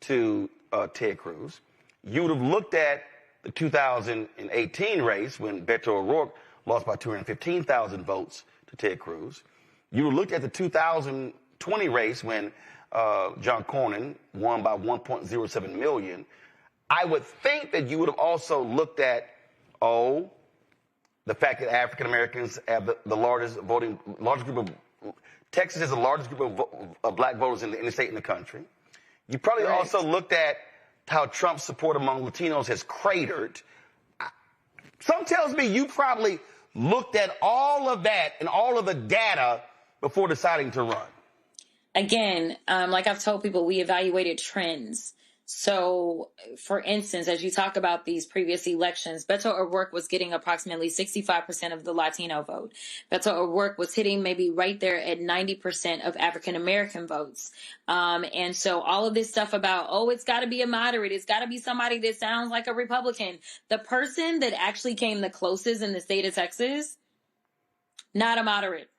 to Ted Cruz. You would have looked at the 2018 race when Beto O'Rourke lost by 215,000 votes to Ted Cruz. You would have looked at the 2020 race when John Cornyn won by 1.07 million. I would think that you would have also looked at, the fact that African Americans have the largest group of, Texas is the largest group of black voters in any state in the country. You probably also looked at how Trump's support among Latinos has cratered. Some tells me you probably looked at all of that and all of the data before deciding to run. Again, like I've told people, we evaluated trends. So, for instance, as you talk about these previous elections, Beto O'Rourke was getting approximately 65% of the Latino vote. Beto O'Rourke was hitting maybe right there at 90% of African-American votes. And so all of this stuff about, it's got to be a moderate. It's got to be somebody that sounds like a Republican. The person that actually came the closest in the state of Texas, not a moderate.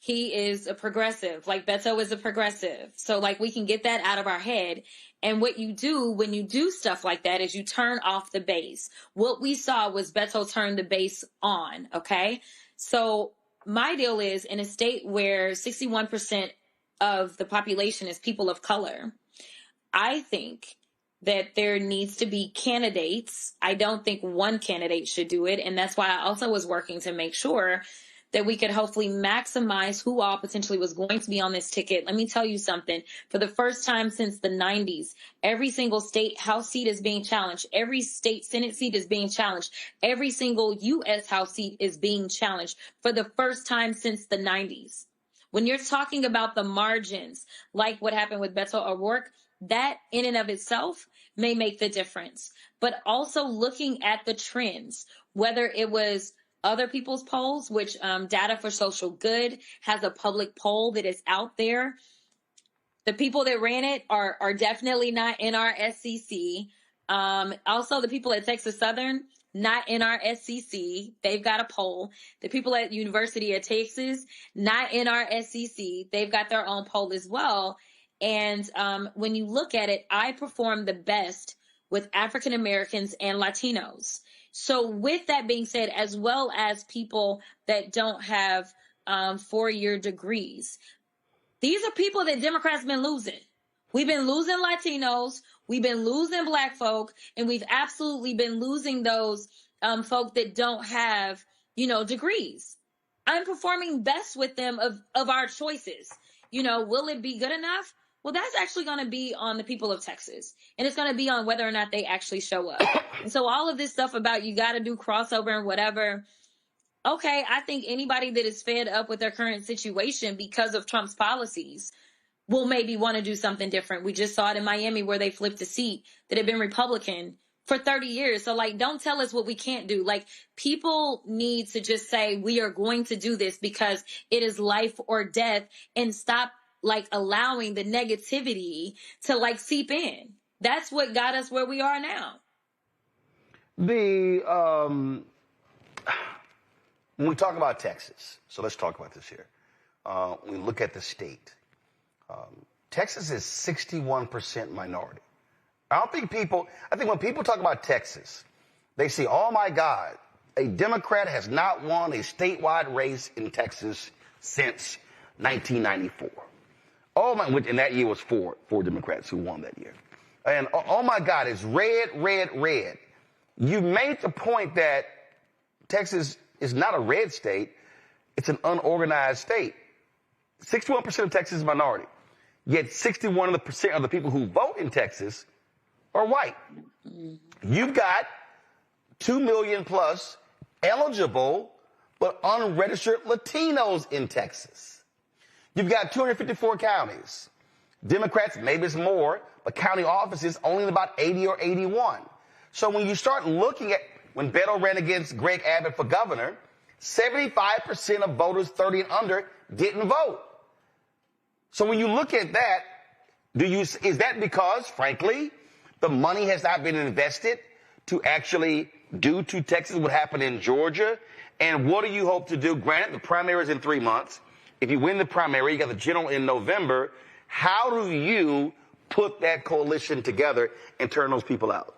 He is a progressive, like Beto is a progressive. So like we can get that out of our head. And what you do when you do stuff like that is you turn off the base. What we saw was Beto turn the base on. Okay. So my deal is, in a state where 61% of the population is people of color, I think that there needs to be candidates. I don't think one candidate should do it. And that's why I also was working to make sure that we could hopefully maximize who all potentially was going to be on this ticket. Let me tell you something. For the first time since the 90s, every single state House seat is being challenged. Every state Senate seat is being challenged. Every single U.S. House seat is being challenged for the first time since the 90s. When you're talking about the margins, like what happened with Beto O'Rourke, that in and of itself may make the difference. But also looking at the trends, whether it was other people's polls, which Data for Social Good has a public poll that is out there. The people that ran it are definitely not in our SCC. Also, the people at Texas Southern, not in our SCC. They've got a poll. The people at University of Texas, not in our SCC. They've got their own poll as well. And when you look at it, I perform the best with African Americans and Latinos. So with that being said, as well as people that don't have 4-year degrees, these are people that Democrats been losing. We've been losing Latinos, we've been losing Black folk, and we've absolutely been losing those folk that don't have, degrees. I'm performing best with them of our choices. Will it be good enough? Well, that's actually going to be on the people of Texas, and it's going to be on whether or not they actually show up. And so all of this stuff about you got to do crossover and whatever. Okay, I think anybody that is fed up with their current situation because of Trump's policies will maybe want to do something different. We just saw it in Miami where they flipped a seat that had been Republican for 30 years. So don't tell us what we can't do. People need to just say, we are going to do this because it is life or death, and stop allowing the negativity to seep in. That's what got us where we are now. When we talk about Texas, so let's talk about this here. When we look at the state, Texas is 61% minority. I think when people talk about Texas, they see, oh my God, a Democrat has not won a statewide race in Texas since 1994. Oh my, and that year was four Democrats who won that year. And oh my God, it's red, red, red. You made the point that Texas is not a red state. It's an unorganized state. 61% of Texas is minority. Yet 61% of the people who vote in Texas are white. You've got 2 million plus eligible but unregistered Latinos in Texas. You've got 254 counties. Democrats, maybe it's more, but county offices only in about 80 or 81. So when you start looking at when Beto ran against Greg Abbott for governor, 75% of voters 30 and under didn't vote. So when you look at that, is that because, frankly, the money has not been invested to actually do to Texas what happened in Georgia? And what do you hope to do? Granted, the primary is in 3 months. If you win the primary, you got the general in November. How do you put that coalition together and turn those people out?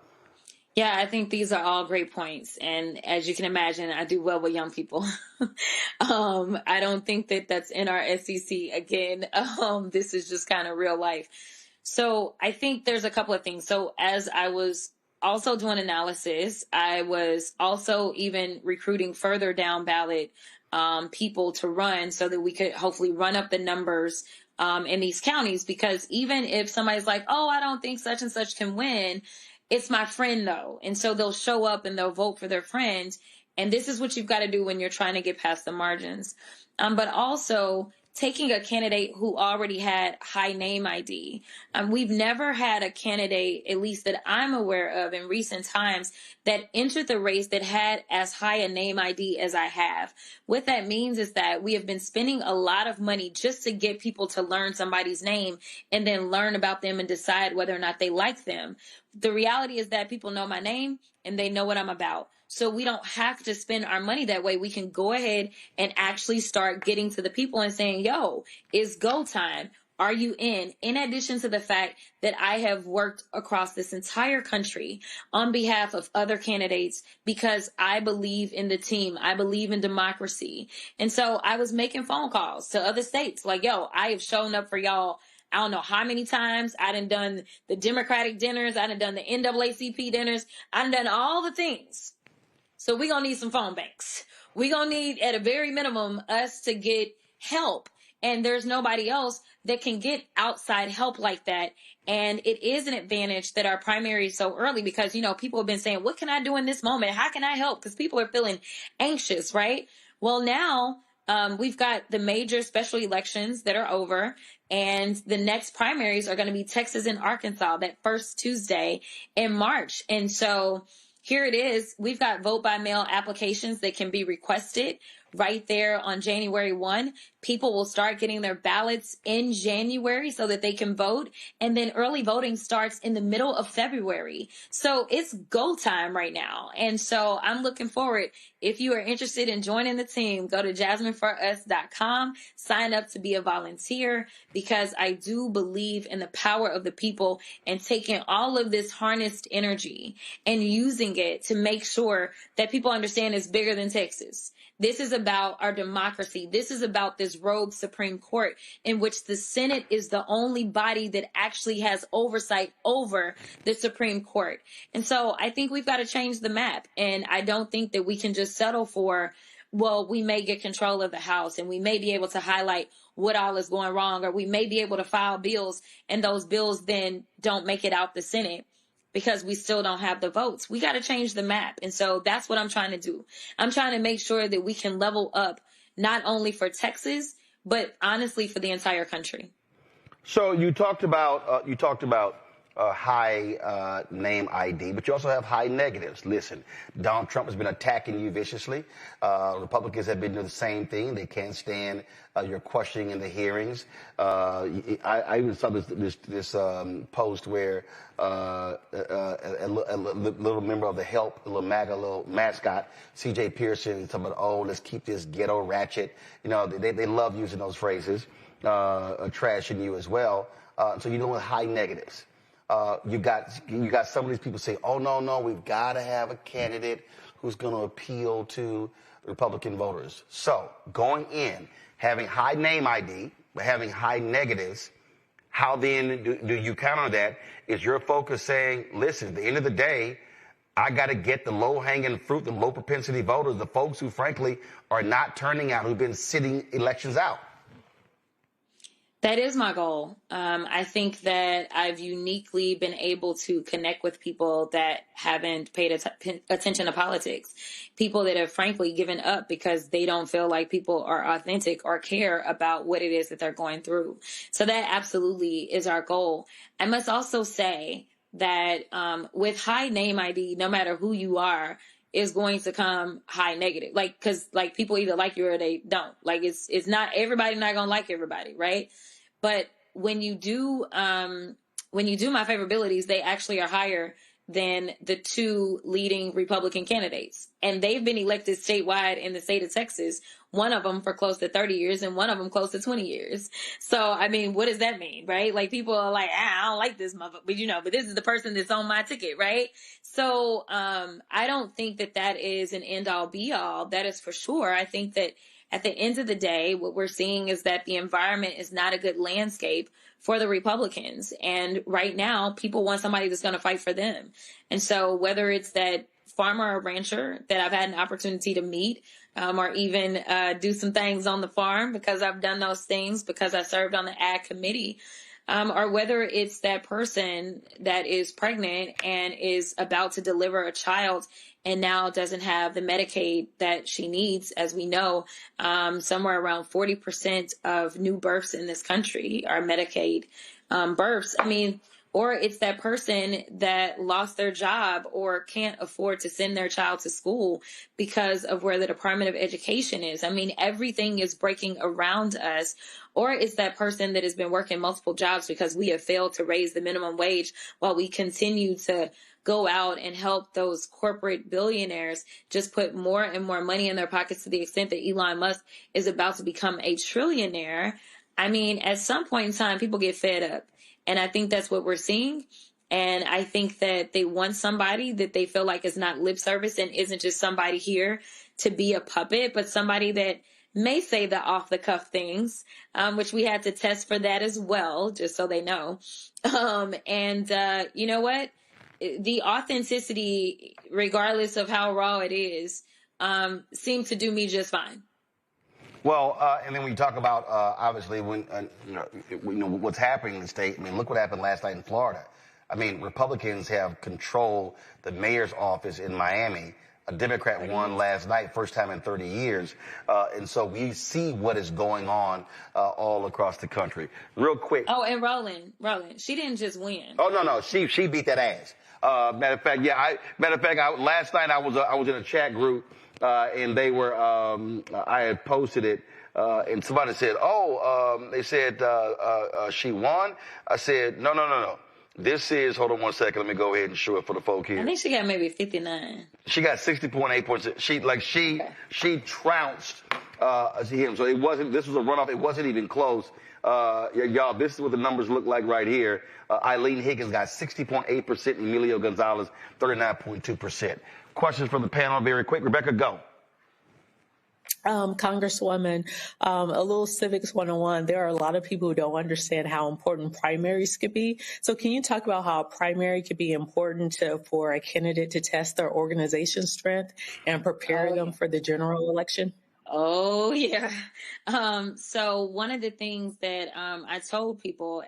Yeah, I think these are all great points. And as you can imagine, I do well with young people. I don't think that that's in our SEC. Again, this is just kind of real life. So I think there's a couple of things. So as I was also doing analysis, I was also even recruiting further down ballot people to run so that we could hopefully run up the numbers in these counties. Because even if somebody's like, oh, I don't think such and such can win, it's my friend though. And so they'll show up and they'll vote for their friend. And this is what you've got to do when you're trying to get past the margins. But also taking a candidate who already had high name ID. We've never had a candidate, at least that I'm aware of in recent times, that entered the race that had as high a name ID as I have. What that means is that we have been spending a lot of money just to get people to learn somebody's name and then learn about them and decide whether or not they like them. The reality is that people know my name and they know what I'm about. So we don't have to spend our money that way. We can go ahead and actually start getting to the people and saying, yo, it's go time. Are you in? In addition to the fact that I have worked across this entire country on behalf of other candidates because I believe in the team. I believe in democracy. And so I was making phone calls to other states like, yo, I have shown up for y'all. I don't know how many times. I done the Democratic dinners. I done the NAACP dinners. I done all the things. So we're going to need some phone banks. We're going to need, at a very minimum, us to get help. And there's nobody else that can get outside help like that. And it is an advantage that our primary is so early because, you know, people have been saying, what can I do in this moment? How can I help? Because people are feeling anxious, right? Well, now we've got the major special elections that are over, and the next primaries are going to be Texas and Arkansas that first Tuesday in March. And so here it is. We've got vote by mail applications that can be requested right there on January 1. People will start getting their ballots in January so that they can vote. And then early voting starts in the middle of February. So it's go time right now. And so I'm looking forward. If you are interested in joining the team, go to JasmineForUs.com, sign up to be a volunteer, because I do believe in the power of the people and taking all of this harnessed energy and using it to make sure that people understand it's bigger than Texas. This is about our democracy. This is about this rogue Supreme Court in which the Senate is the only body that actually has oversight over the Supreme Court. And so I think we've got to change the map. And I don't think that we can just settle for, well, we may get control of the House and we may be able to highlight what all is going wrong, or we may be able to file bills and those bills then don't make it out the Senate because we still don't have the votes. We got to change the map. And so that's what I'm trying to do. I'm trying to make sure that we can level up not only for Texas, but honestly for the entire country. So you talked about high name ID, but you also have high negatives. Listen, Donald Trump has been attacking you viciously. Republicans have been doing the same thing. They can't stand your questioning in the hearings. I even saw this post where a little member of the Help, a little MAGA, little mascot, C.J. Pearson, talking about, oh, let's keep this ghetto ratchet. You know, they love using those phrases, trashing you as well. So you're dealing with high negatives. You got some of these people say, oh, no, we've got to have a candidate who's going to appeal to Republican voters. So going in, having high name ID, having high negatives, how then do you counter that? Is your focus saying, listen, at the end of the day, I got to get the low-hanging fruit, the low-propensity voters, the folks who, frankly, are not turning out, who've been sitting elections out? That is my goal. I think that I've uniquely been able to connect with people that haven't paid attention to politics, people that have frankly given up because they don't feel like people are authentic or care about what it is that they're going through. So that absolutely is our goal. I must also say that with high name ID, no matter who you are, is going to come high negative. Like, cause like people either like you or they don't. Like it's not everybody not gonna like everybody, right? But when you do my favorabilities, they actually are higher than the two leading Republican candidates. And they've been elected statewide in the state of Texas, one of them for close to 30 years and one of them close to 20 years. So, I mean, what does that mean, right? Like people are like, I don't like this motherfucker, but this is the person that's on my ticket, right? So, I don't think that that is an end all be all. That is for sure. I think that at the end of the day, what we're seeing is that the environment is not a good landscape for the Republicans. And right now, people want somebody that's going to fight for them. And so whether it's that farmer or rancher that I've had an opportunity to meet, or even do some things on the farm because I've done those things because I served on the ag committee, or whether it's that person that is pregnant and is about to deliver a child and now doesn't have the Medicaid that she needs. As we know, somewhere around 40% of new births in this country are Medicaid births. I mean, or it's that person that lost their job or can't afford to send their child to school because of where the Department of Education is. I mean, everything is breaking around us. Or it's that person that has been working multiple jobs because we have failed to raise the minimum wage while we continue to go out and help those corporate billionaires just put more and more money in their pockets to the extent that Elon Musk is about to become a trillionaire. I mean, at some point in time, people get fed up. And I think that's what we're seeing. And I think that they want somebody that they feel like is not lip service and isn't just somebody here to be a puppet, but somebody that may say the off the cuff things, which we had to test for that as well, just so they know. You know what? The authenticity, regardless of how raw it is, seems to do me just fine. Well, and then when you talk about, obviously, when what's happening in the state, I mean, look what happened last night in Florida. I mean, Republicans have controlled the mayor's office in Miami A Democrat won last night, first time in 30 years. And so we see what is going on all across the country. Real quick. Oh, and Roland, she didn't just win. Oh, no. She beat that ass. Matter of fact, last night I was in a chat group, and they were, I had posted it, and somebody said, they said, she won. I said, no. This is, hold on one second, let me go ahead and show it for the folk here. I think she got maybe 59. She got 60.8%. She trounced him. So this was a runoff. It wasn't even close. Y'all, this is what the numbers look like right here. Eileen Higgins got 60.8%. Emilio Gonzalez, 39.2%. Questions from the panel very quick. Rebecca, go. Congresswoman, a little civics 101. There are a lot of people who don't understand how important primaries could be. So can you talk about how a primary could be important for a candidate to test their organization strength and prepare them for the general election? Oh, yeah. So one of the things that I told people,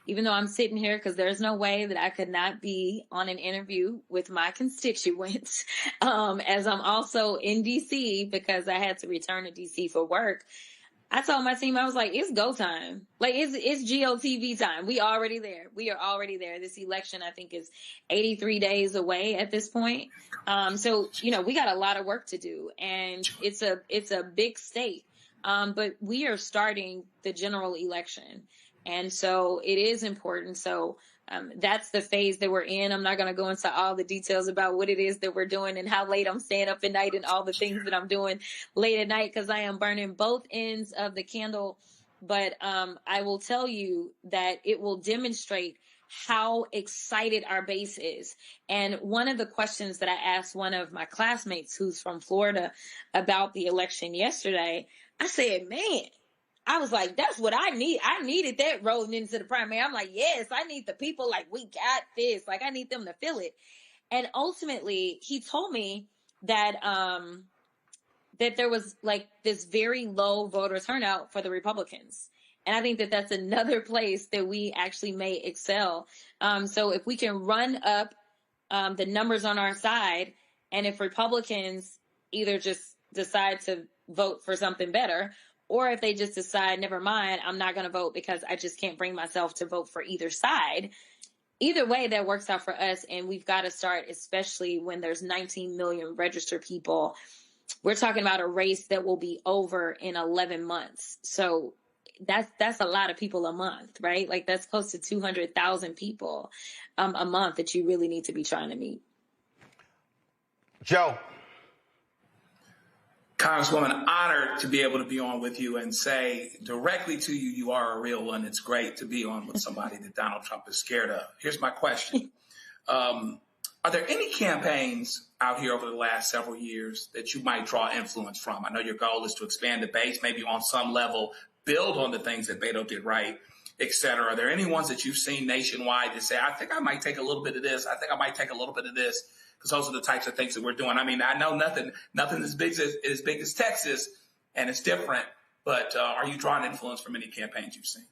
even though I'm sitting here, because there's no way that I could not be on an interview with my constituents, as I'm also in D.C. because I had to return to D.C. for work. I told my team, I was like, it's go time. Like, it's GOTV time. We already there. We are already there. This election, I think, is 83 days away at this point. So, we got a lot of work to do, and it's a big state. But we are starting the general election. And so it is important. So that's the phase that we're in. I'm not going to go into all the details about what it is that we're doing and how late I'm staying up at night and all the things that I'm doing late at night, because I am burning both ends of the candle. But I will tell you that it will demonstrate how excited our base is. And one of the questions that I asked one of my classmates who's from Florida about the election yesterday, I said, man, I was like, that's what I need. I needed that rolling into the primary. I'm like, yes, I need the people like, we got this. Like, I need them to feel it. And ultimately, he told me that that there was like this very low voter turnout for the Republicans. And I think that that's another place that we actually may excel. So if we can run up the numbers on our side, and if Republicans either just decide to vote for something better, or if they just decide, never mind, I'm not going to vote because I just can't bring myself to vote for either side. Either way, that works out for us. And we've got to start, especially when there's 19 million registered people. We're talking about a race that will be over in 11 months. So that's a lot of people a month, right? Like, that's close to 200,000 people a month that you really need to be trying to meet. Joe. Congresswoman, honored to be able to be on with you and say directly to you, you are a real one. It's great to be on with somebody that Donald Trump is scared of. Here's my question. Are there any campaigns out here over the last several years that you might draw influence from? I know your goal is to expand the base, maybe on some level, build on the things that Beto did right, et cetera. Are there any ones that you've seen nationwide that say, I think I might take a little bit of this, I think I might take a little bit of this? Because those are the types of things that we're doing. I mean, I know nothing as big as Texas, and it's different. But are you drawing influence from any campaigns you've seen?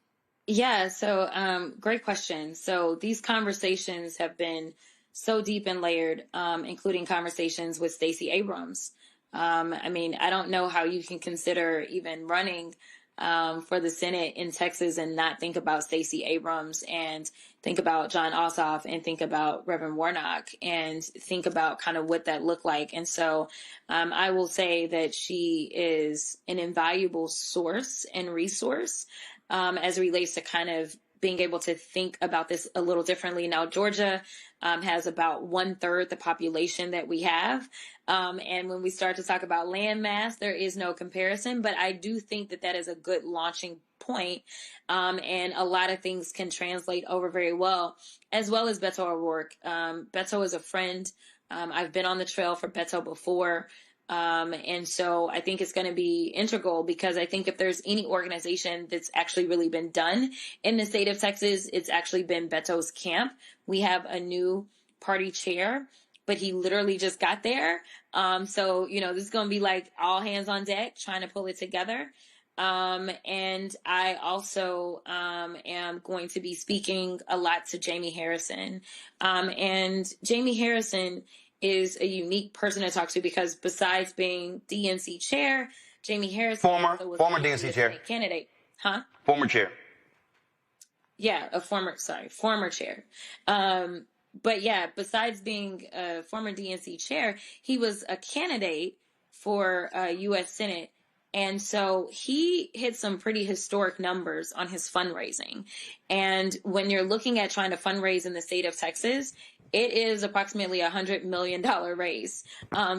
Yeah. So great question. So these conversations have been so deep and layered, including conversations with Stacey Abrams. I mean, I don't know how you can consider even running for the Senate in Texas and not think about Stacey Abrams and think about John Ossoff and think about Reverend Warnock and think about kind of what that looked like. And so I will say that she is an invaluable source and resource as it relates to kind of being able to think about this a little differently. Now, Georgia has about 1/3 the population that we have. And when we start to talk about land mass, there is no comparison. But I do think that that is a good launching point. And a lot of things can translate over very well as Beto O'Rourke. Beto is a friend. I've been on the trail for Beto before. And so I think it's going to be integral because I think if there's any organization that's actually really been done in the state of Texas, it's actually been Beto's camp. We have a new party chair, but he literally just got there. So, this is going to be like all hands on deck trying to pull it together. And I also am going to be speaking a lot to Jamie Harrison. And Jamie Harrison is a unique person to talk to because besides being DNC chair, Jamie Harris Former was DNC chair. Candidate. Huh? Former chair. Yeah, former chair. But yeah, besides being a former DNC chair, he was a candidate for U.S. Senate. And so he hit some pretty historic numbers on his fundraising. And when you're looking at trying to fundraise in the state of Texas, it is approximately $100 million raise.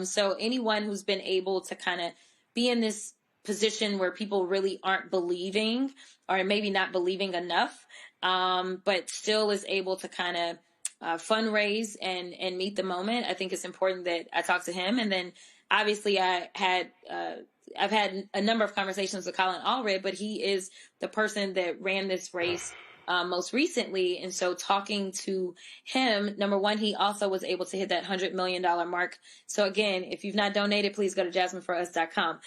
So anyone who's been able to kind of be in this position where people really aren't believing or maybe not believing enough, but still is able to kind of fundraise and meet the moment. I think it's important that I talk to him. And then obviously I've had a number of conversations with Colin Allred, but he is the person that ran this race most recently. And so talking to him, number one, he also was able to hit that $100 million mark. So again, if you've not donated, please go to jasmineforus.com.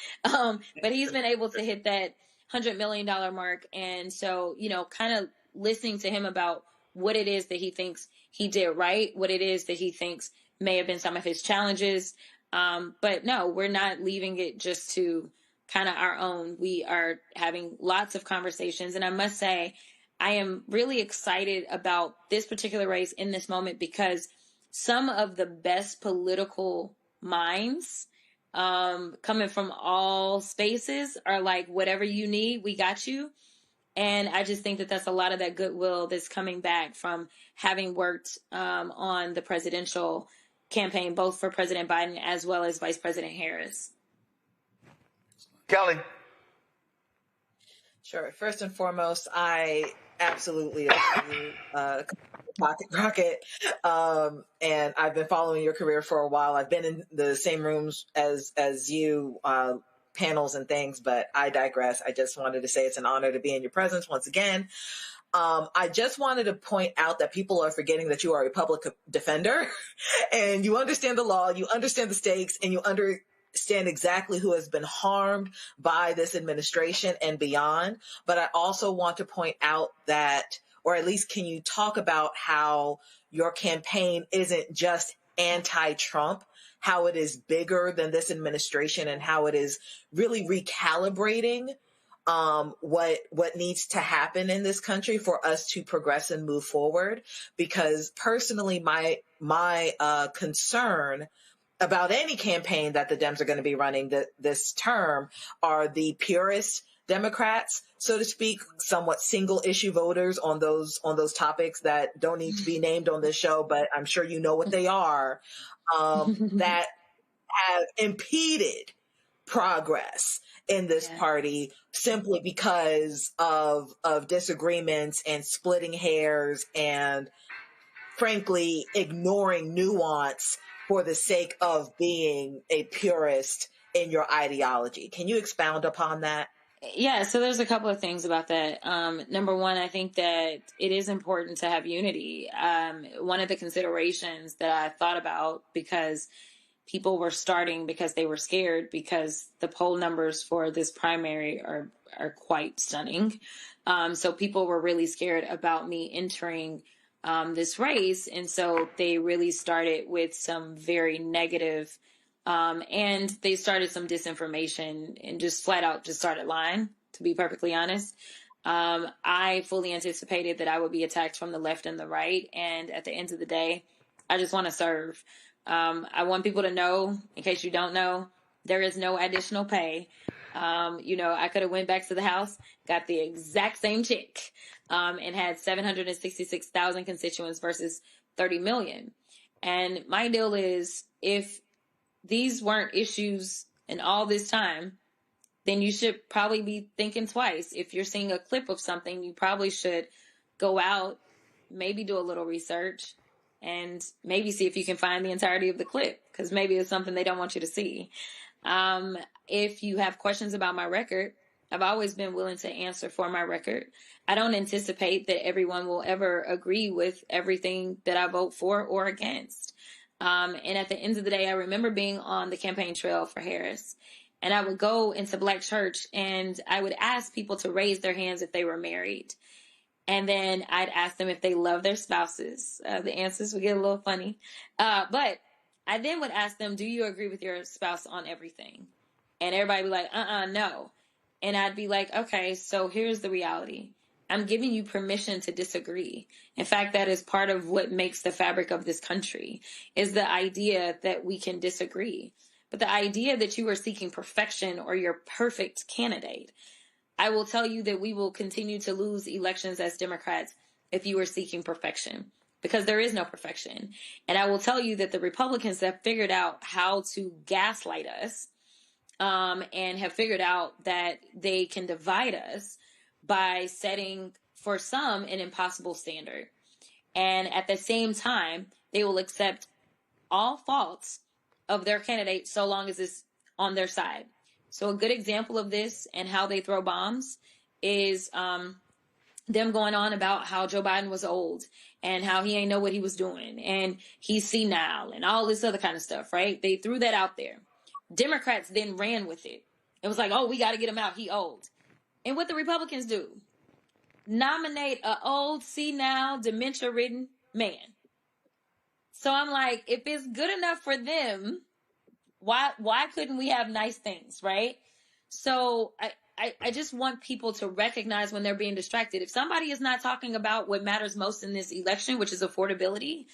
But he's been able to hit that $100 million mark. And so, kind of listening to him about what it is that he thinks he did right, what it is that he thinks may have been some of his challenges. But no, we're not leaving it just to kind of our own. We are having lots of conversations. And I must say, I am really excited about this particular race in this moment because some of the best political minds coming from all spaces are like, whatever you need, we got you. And I just think that that's a lot of that goodwill that's coming back from having worked on the presidential campaign, both for President Biden as well as Vice President Harris. Kelly. Sure. First and foremost, I absolutely agree with Crockett. And I've been following your career for a while. I've been in the same rooms as you, panels and things, but I digress. I just wanted to say it's an honor to be in your presence once again. I just wanted to point out that people are forgetting that you are a public defender and you understand the law, you understand the stakes, and you understand exactly who has been harmed by this administration and beyond. But I also want to point out that, or at least can you talk about how your campaign isn't just anti-Trump, how it is bigger than this administration and how it is really recalibrating what needs to happen in this country for us to progress and move forward. Because personally, my concern about any campaign that the Dems are going to be running this term are the purist Democrats, so to speak, somewhat single issue voters on those topics that don't need to be named on this show, but I'm sure you know what they are, that have impeded progress in this party simply because of disagreements and splitting hairs and frankly ignoring nuance for the sake of being a purist in your ideology. Can you expound upon that? Yeah, so there's a couple of things about that. Number one, I think that it is important to have unity. One of the considerations that I thought about, because people were starting because they were scared, because the poll numbers for this primary are quite stunning. So people were really scared about me entering this race. And so they really started with some very negative and they started some disinformation and just flat out just started lying, to be perfectly honest. I fully anticipated that I would be attacked from the left and the right. And at the end of the day, I just want to serve. I want people to know, in case you don't know, there is no additional pay. I could have went back to the house, got the exact same check, and had 766,000 constituents versus 30 million. And my deal is, if these weren't issues in all this time, then you should probably be thinking twice. If you're seeing a clip of something, you probably should go out, maybe do a little research, and maybe see if you can find the entirety of the clip, because maybe it's something they don't want you to see. If you have questions about my record, I've always been willing to answer for my record. I don't anticipate that everyone will ever agree with everything that I vote for or against. And at the end of the day, I remember being on the campaign trail for Harris, and I would go into Black church and I would ask people to raise their hands if they were married. And then I'd ask them if they love their spouses. The answers would get a little funny. But I then would ask them, do you agree with your spouse on everything? And everybody would be like, no. And I'd be like, okay, so here's the reality. I'm giving you permission to disagree. In fact, that is part of what makes the fabric of this country, is the idea that we can disagree. But the idea that you are seeking perfection or your perfect candidate, I will tell you that we will continue to lose elections as Democrats if you are seeking perfection, because there is no perfection. And I will tell you that the Republicans have figured out how to gaslight us, and have figured out that they can divide us by setting, for some, an impossible standard. And at the same time, they will accept all faults of their candidate so long as it's on their side. So a good example of this and how they throw bombs is them going on about how Joe Biden was old and how he ain't know what he was doing and he's senile and all this other kind of stuff, right? They threw that out there. Democrats then ran with it. It was like, oh, we got to get him out. He old. And what the Republicans do? Nominate an old, senile, dementia-ridden man. So I'm like, if it's good enough for them, why couldn't we have nice things, right? So I just want people to recognize when they're being distracted. If somebody is not talking about what matters most in this election, which is affordability,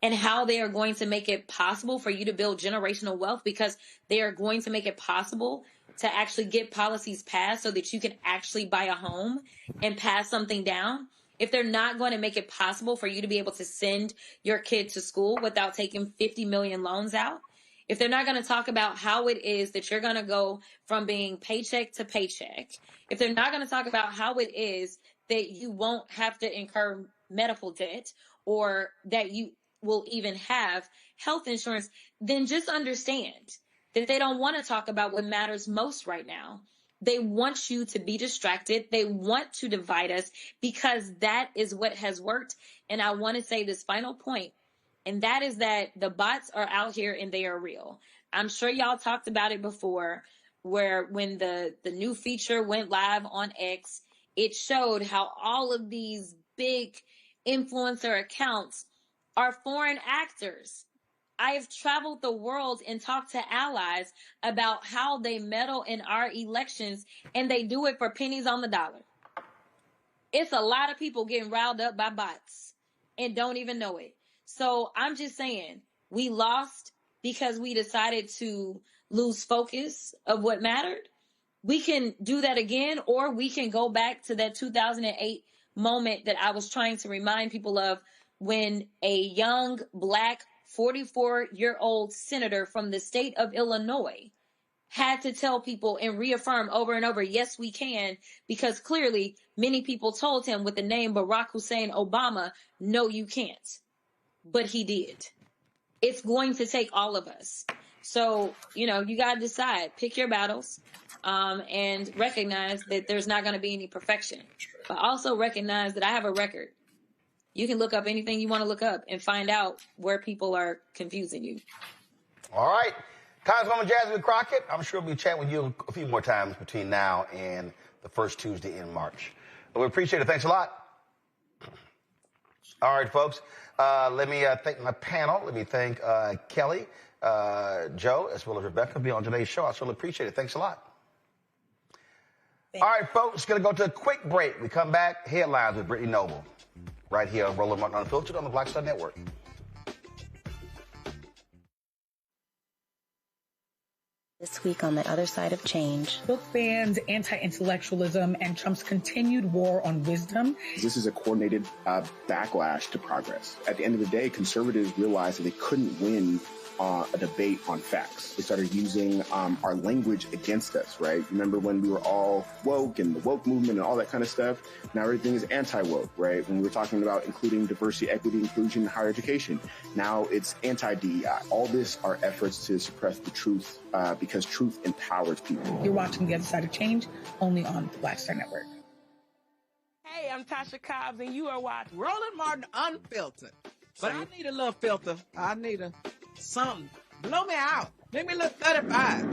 and how they are going to make it possible for you to build generational wealth, because they are going to make it possible to actually get policies passed so that you can actually buy a home and pass something down. If they're not going to make it possible for you to be able to send your kid to school without taking 50 million loans out, if they're not going to talk about how it is that you're going to go from being paycheck to paycheck, if they're not going to talk about how it is that you won't have to incur medical debt or that you will even have health insurance, then just understand that they don't want to talk about what matters most right now. They want you to be distracted. They want to divide us because that is what has worked. And I want to say this final point, and that is that the bots are out here and they are real. I'm sure y'all talked about it before, where when the new feature went live on X, it showed how all of these big influencer accounts are foreign actors. I have traveled the world and talked to allies about how they meddle in our elections, and they do it for pennies on the dollar. It's a lot of people getting riled up by bots and don't even know it. So I'm just saying, we lost because we decided to lose focus of what mattered. We can do that again, or we can go back to that 2008 moment that I was trying to remind people of, when a young black 44-year-old senator from the state of Illinois had to tell people and reaffirm over and over, yes, we can, because clearly many people told him with the name Barack Hussein Obama, no, you can't. But he did. It's going to take all of us. So, you got to decide, pick your battles, and recognize that there's not going to be any perfection. But also recognize that I have a record. You can look up anything you want to look up and find out where people are confusing you. All right. Congresswoman Jasmine Crockett, I'm sure we'll be chatting with you a few more times between now and the first Tuesday in March. But we appreciate it. Thanks a lot. All right, folks. Let me thank my panel. Let me thank Kelly, Joe, as well as Rebecca for being on today's show. I certainly appreciate it. Thanks a lot. All right, folks. Going to go to a quick break. We come back. Headlines with Brittany Noble. Right here on Roland Martin Unfiltered on the Black Star Network. This week on The Other Side of Change. Book bans, anti-intellectualism, and Trump's continued war on wisdom. This is a coordinated backlash to progress. At the end of the day, conservatives realized that they couldn't win a debate on facts. They started using our language against us, right? Remember when we were all woke and the woke movement and all that kind of stuff? Now everything is anti-woke, right? When we were talking about including diversity, equity, inclusion, and higher education, now it's anti-DEI. All this are efforts to suppress the truth because truth empowers people. You're watching The Other Side of Change only on the Black Star Network. Hey, I'm Tasha Cobbs, and you are watching Roland Martin Unfiltered. But I need a little filter. I need something. Blow me out. Make me look 35.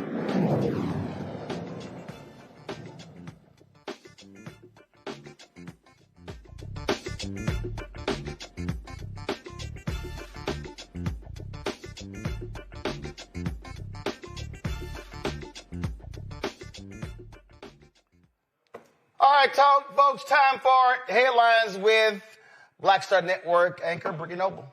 All right, folks, time for headlines with Black Star Network anchor Brittany Noble.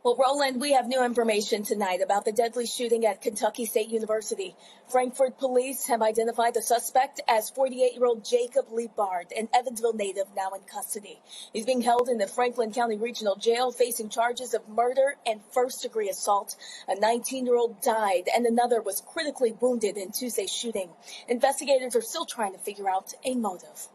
Well, Roland, we have new information tonight about the deadly shooting at Kentucky State University. Frankfort police have identified the suspect as 48-year-old Jacob Liebard, an Evansville native now in custody. He's being held in the Franklin County Regional Jail, facing charges of murder and first-degree assault. A 19-year-old died, and another was critically wounded in Tuesday's shooting. Investigators are still trying to figure out a motive.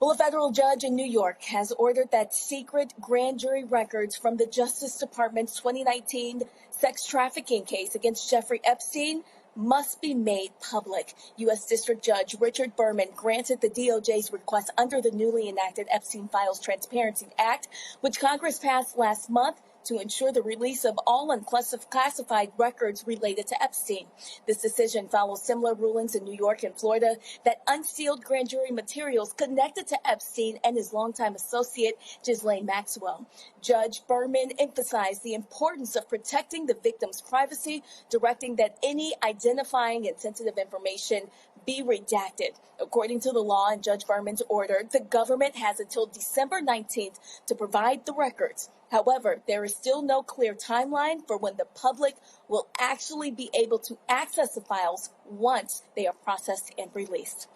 Well, a federal judge in New York has ordered that secret grand jury records from the Justice Department's 2019 sex trafficking case against Jeffrey Epstein must be made public. U.S. District Judge Richard Berman granted the DOJ's request under the newly enacted Epstein Files Transparency Act, which Congress passed last month to ensure the release of all unclassified records related to Epstein. This decision follows similar rulings in New York and Florida that unsealed grand jury materials connected to Epstein and his longtime associate, Ghislaine Maxwell. Judge Berman emphasized the importance of protecting the victim's privacy, directing that any identifying and sensitive information be redacted. According to the law and Judge Berman's order, the government has until December 19th to provide the records. However, there is still no clear timeline for when the public will actually be able to access the files once they are processed and released.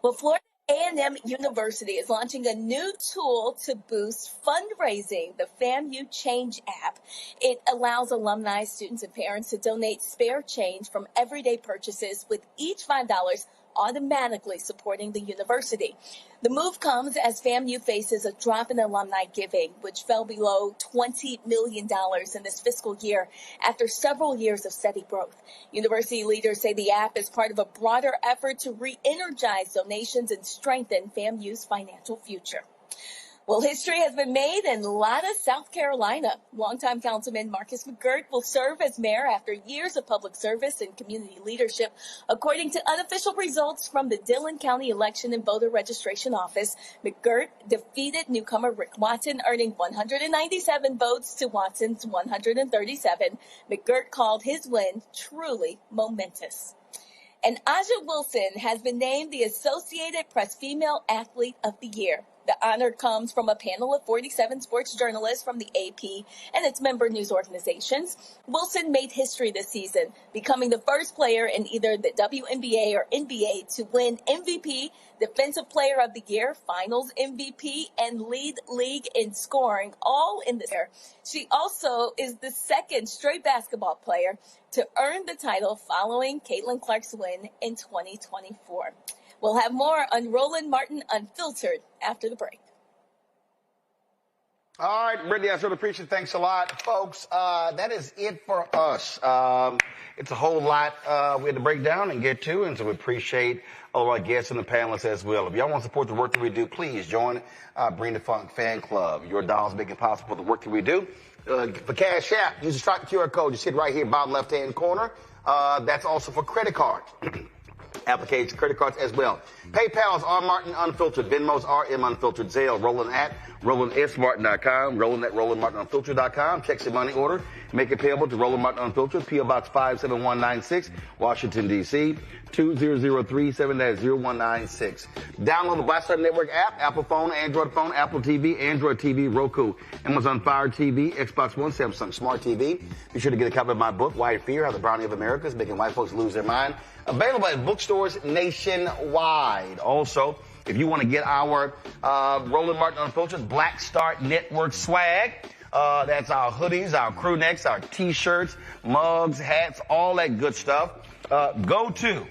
Well, Florida A&M University is launching a new tool to boost fundraising, the FAMU Change app. It allows alumni, students, and parents to donate spare change from everyday purchases, with each $5 automatically supporting the university. The move comes as FAMU faces a drop in alumni giving, which fell below $20 million in this fiscal year after several years of steady growth. University leaders say the app is part of a broader effort to re-energize donations and strengthen FAMU's financial future. Well, history has been made in Latta, South Carolina. Longtime Councilman Marcus McGirt will serve as mayor after years of public service and community leadership. According to unofficial results from the Dillon County Election and Voter Registration Office, McGirt defeated newcomer Rick Watson, earning 197 votes to Watson's 137. McGirt called his win truly momentous. And Aja Wilson has been named the Associated Press Female Athlete of the Year. The honor comes from a panel of 47 sports journalists from the AP and its member news organizations. Wilson made history this season, becoming the first player in either the WNBA or NBA to win MVP, Defensive Player of the Year, Finals MVP, and lead league in scoring, all in this year. She also is the second straight basketball player to earn the title following Caitlin Clark's win in 2024. We'll have more on Roland Martin Unfiltered after the break. All right, Brittany, I sort of appreciate it. Thanks a lot, folks. That is it for us. It's a whole lot we had to break down and get to, and so we appreciate all of our guests and the panelists as well. If y'all want to support the work that we do, please join Bring the Funk Fan Club. Your dollars make it possible the work that we do. For Cash App, use the stripe QR code. You see it right here, bottom left-hand corner. That's also for credit cards. Applications, credit cards as well. PayPal is R Martin Unfiltered. Venmo's RM Unfiltered. Zelle, Roland at RolandSMartin.com. Roland at RolandMartinUnfiltered.com. Check your money order. Make it payable to Roland Martin Unfiltered. P.O. Box 57196, Washington, D.C. 20037-0196. Download the Black Star Network app. Apple phone, Android phone, Apple TV, Android TV, Roku, Amazon Fire TV, Xbox One, Samsung Smart TV. Be sure to get a copy of my book, White Fear, How the Brownie of America is Making White Folks Lose Their Mind. Available at bookstores nationwide. Also, if you want to get our Roland Martin Unfiltered Black Star Network swag, that's our hoodies, our crew necks, our T-shirts, mugs, hats, all that good stuff. Go to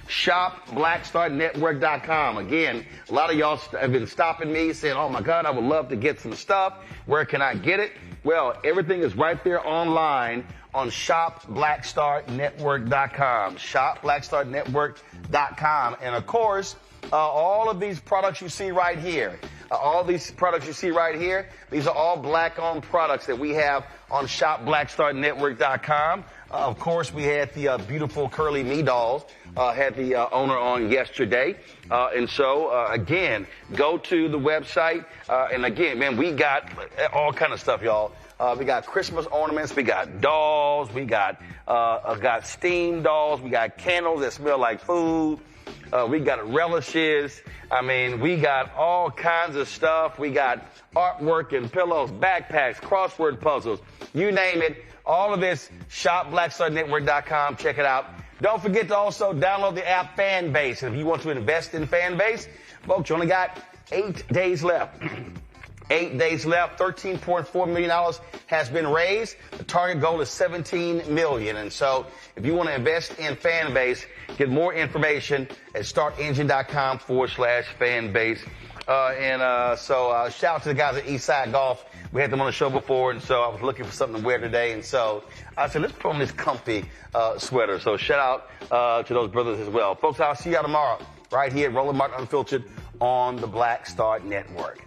shopblackstarnetwork.com. Again, a lot of y'all have been stopping me saying, oh my God, I would love to get some stuff. Where can I get it? Well, everything is right there online on shopblackstarnetwork.com. Shopblackstarnetwork.com. And of course, all of these products you see right here, these are all black-owned products that we have on shopblackstarnetwork.com. Of course, we had the beautiful Curly Me dolls, had the owner on yesterday. And so, again, go to the website. And again, man, we got all kind of stuff, y'all. We got Christmas ornaments. We got dolls. We got steam dolls. We got candles that smell like food. We got relishes. I mean, we got all kinds of stuff. We got artwork and pillows, backpacks, crossword puzzles, you name it. All of this, shopblackstarnetwork.com. Check it out. Don't forget to also download the app Fanbase. And if you want to invest in Fanbase, folks, you only got 8 days left. 8 days left. $13.4 million has been raised. The target goal is $17 million. And so if you want to invest in Fanbase, get more information at startengine.com/Fanbase. So shout out to the guys at Eastside Golf. We had them on the show before, and so I was looking for something to wear today. And so I said, let's put on this comfy sweater. So shout out to those brothers as well. Folks, I'll see y'all tomorrow right here at Roland Martin Unfiltered on the Black Star Network.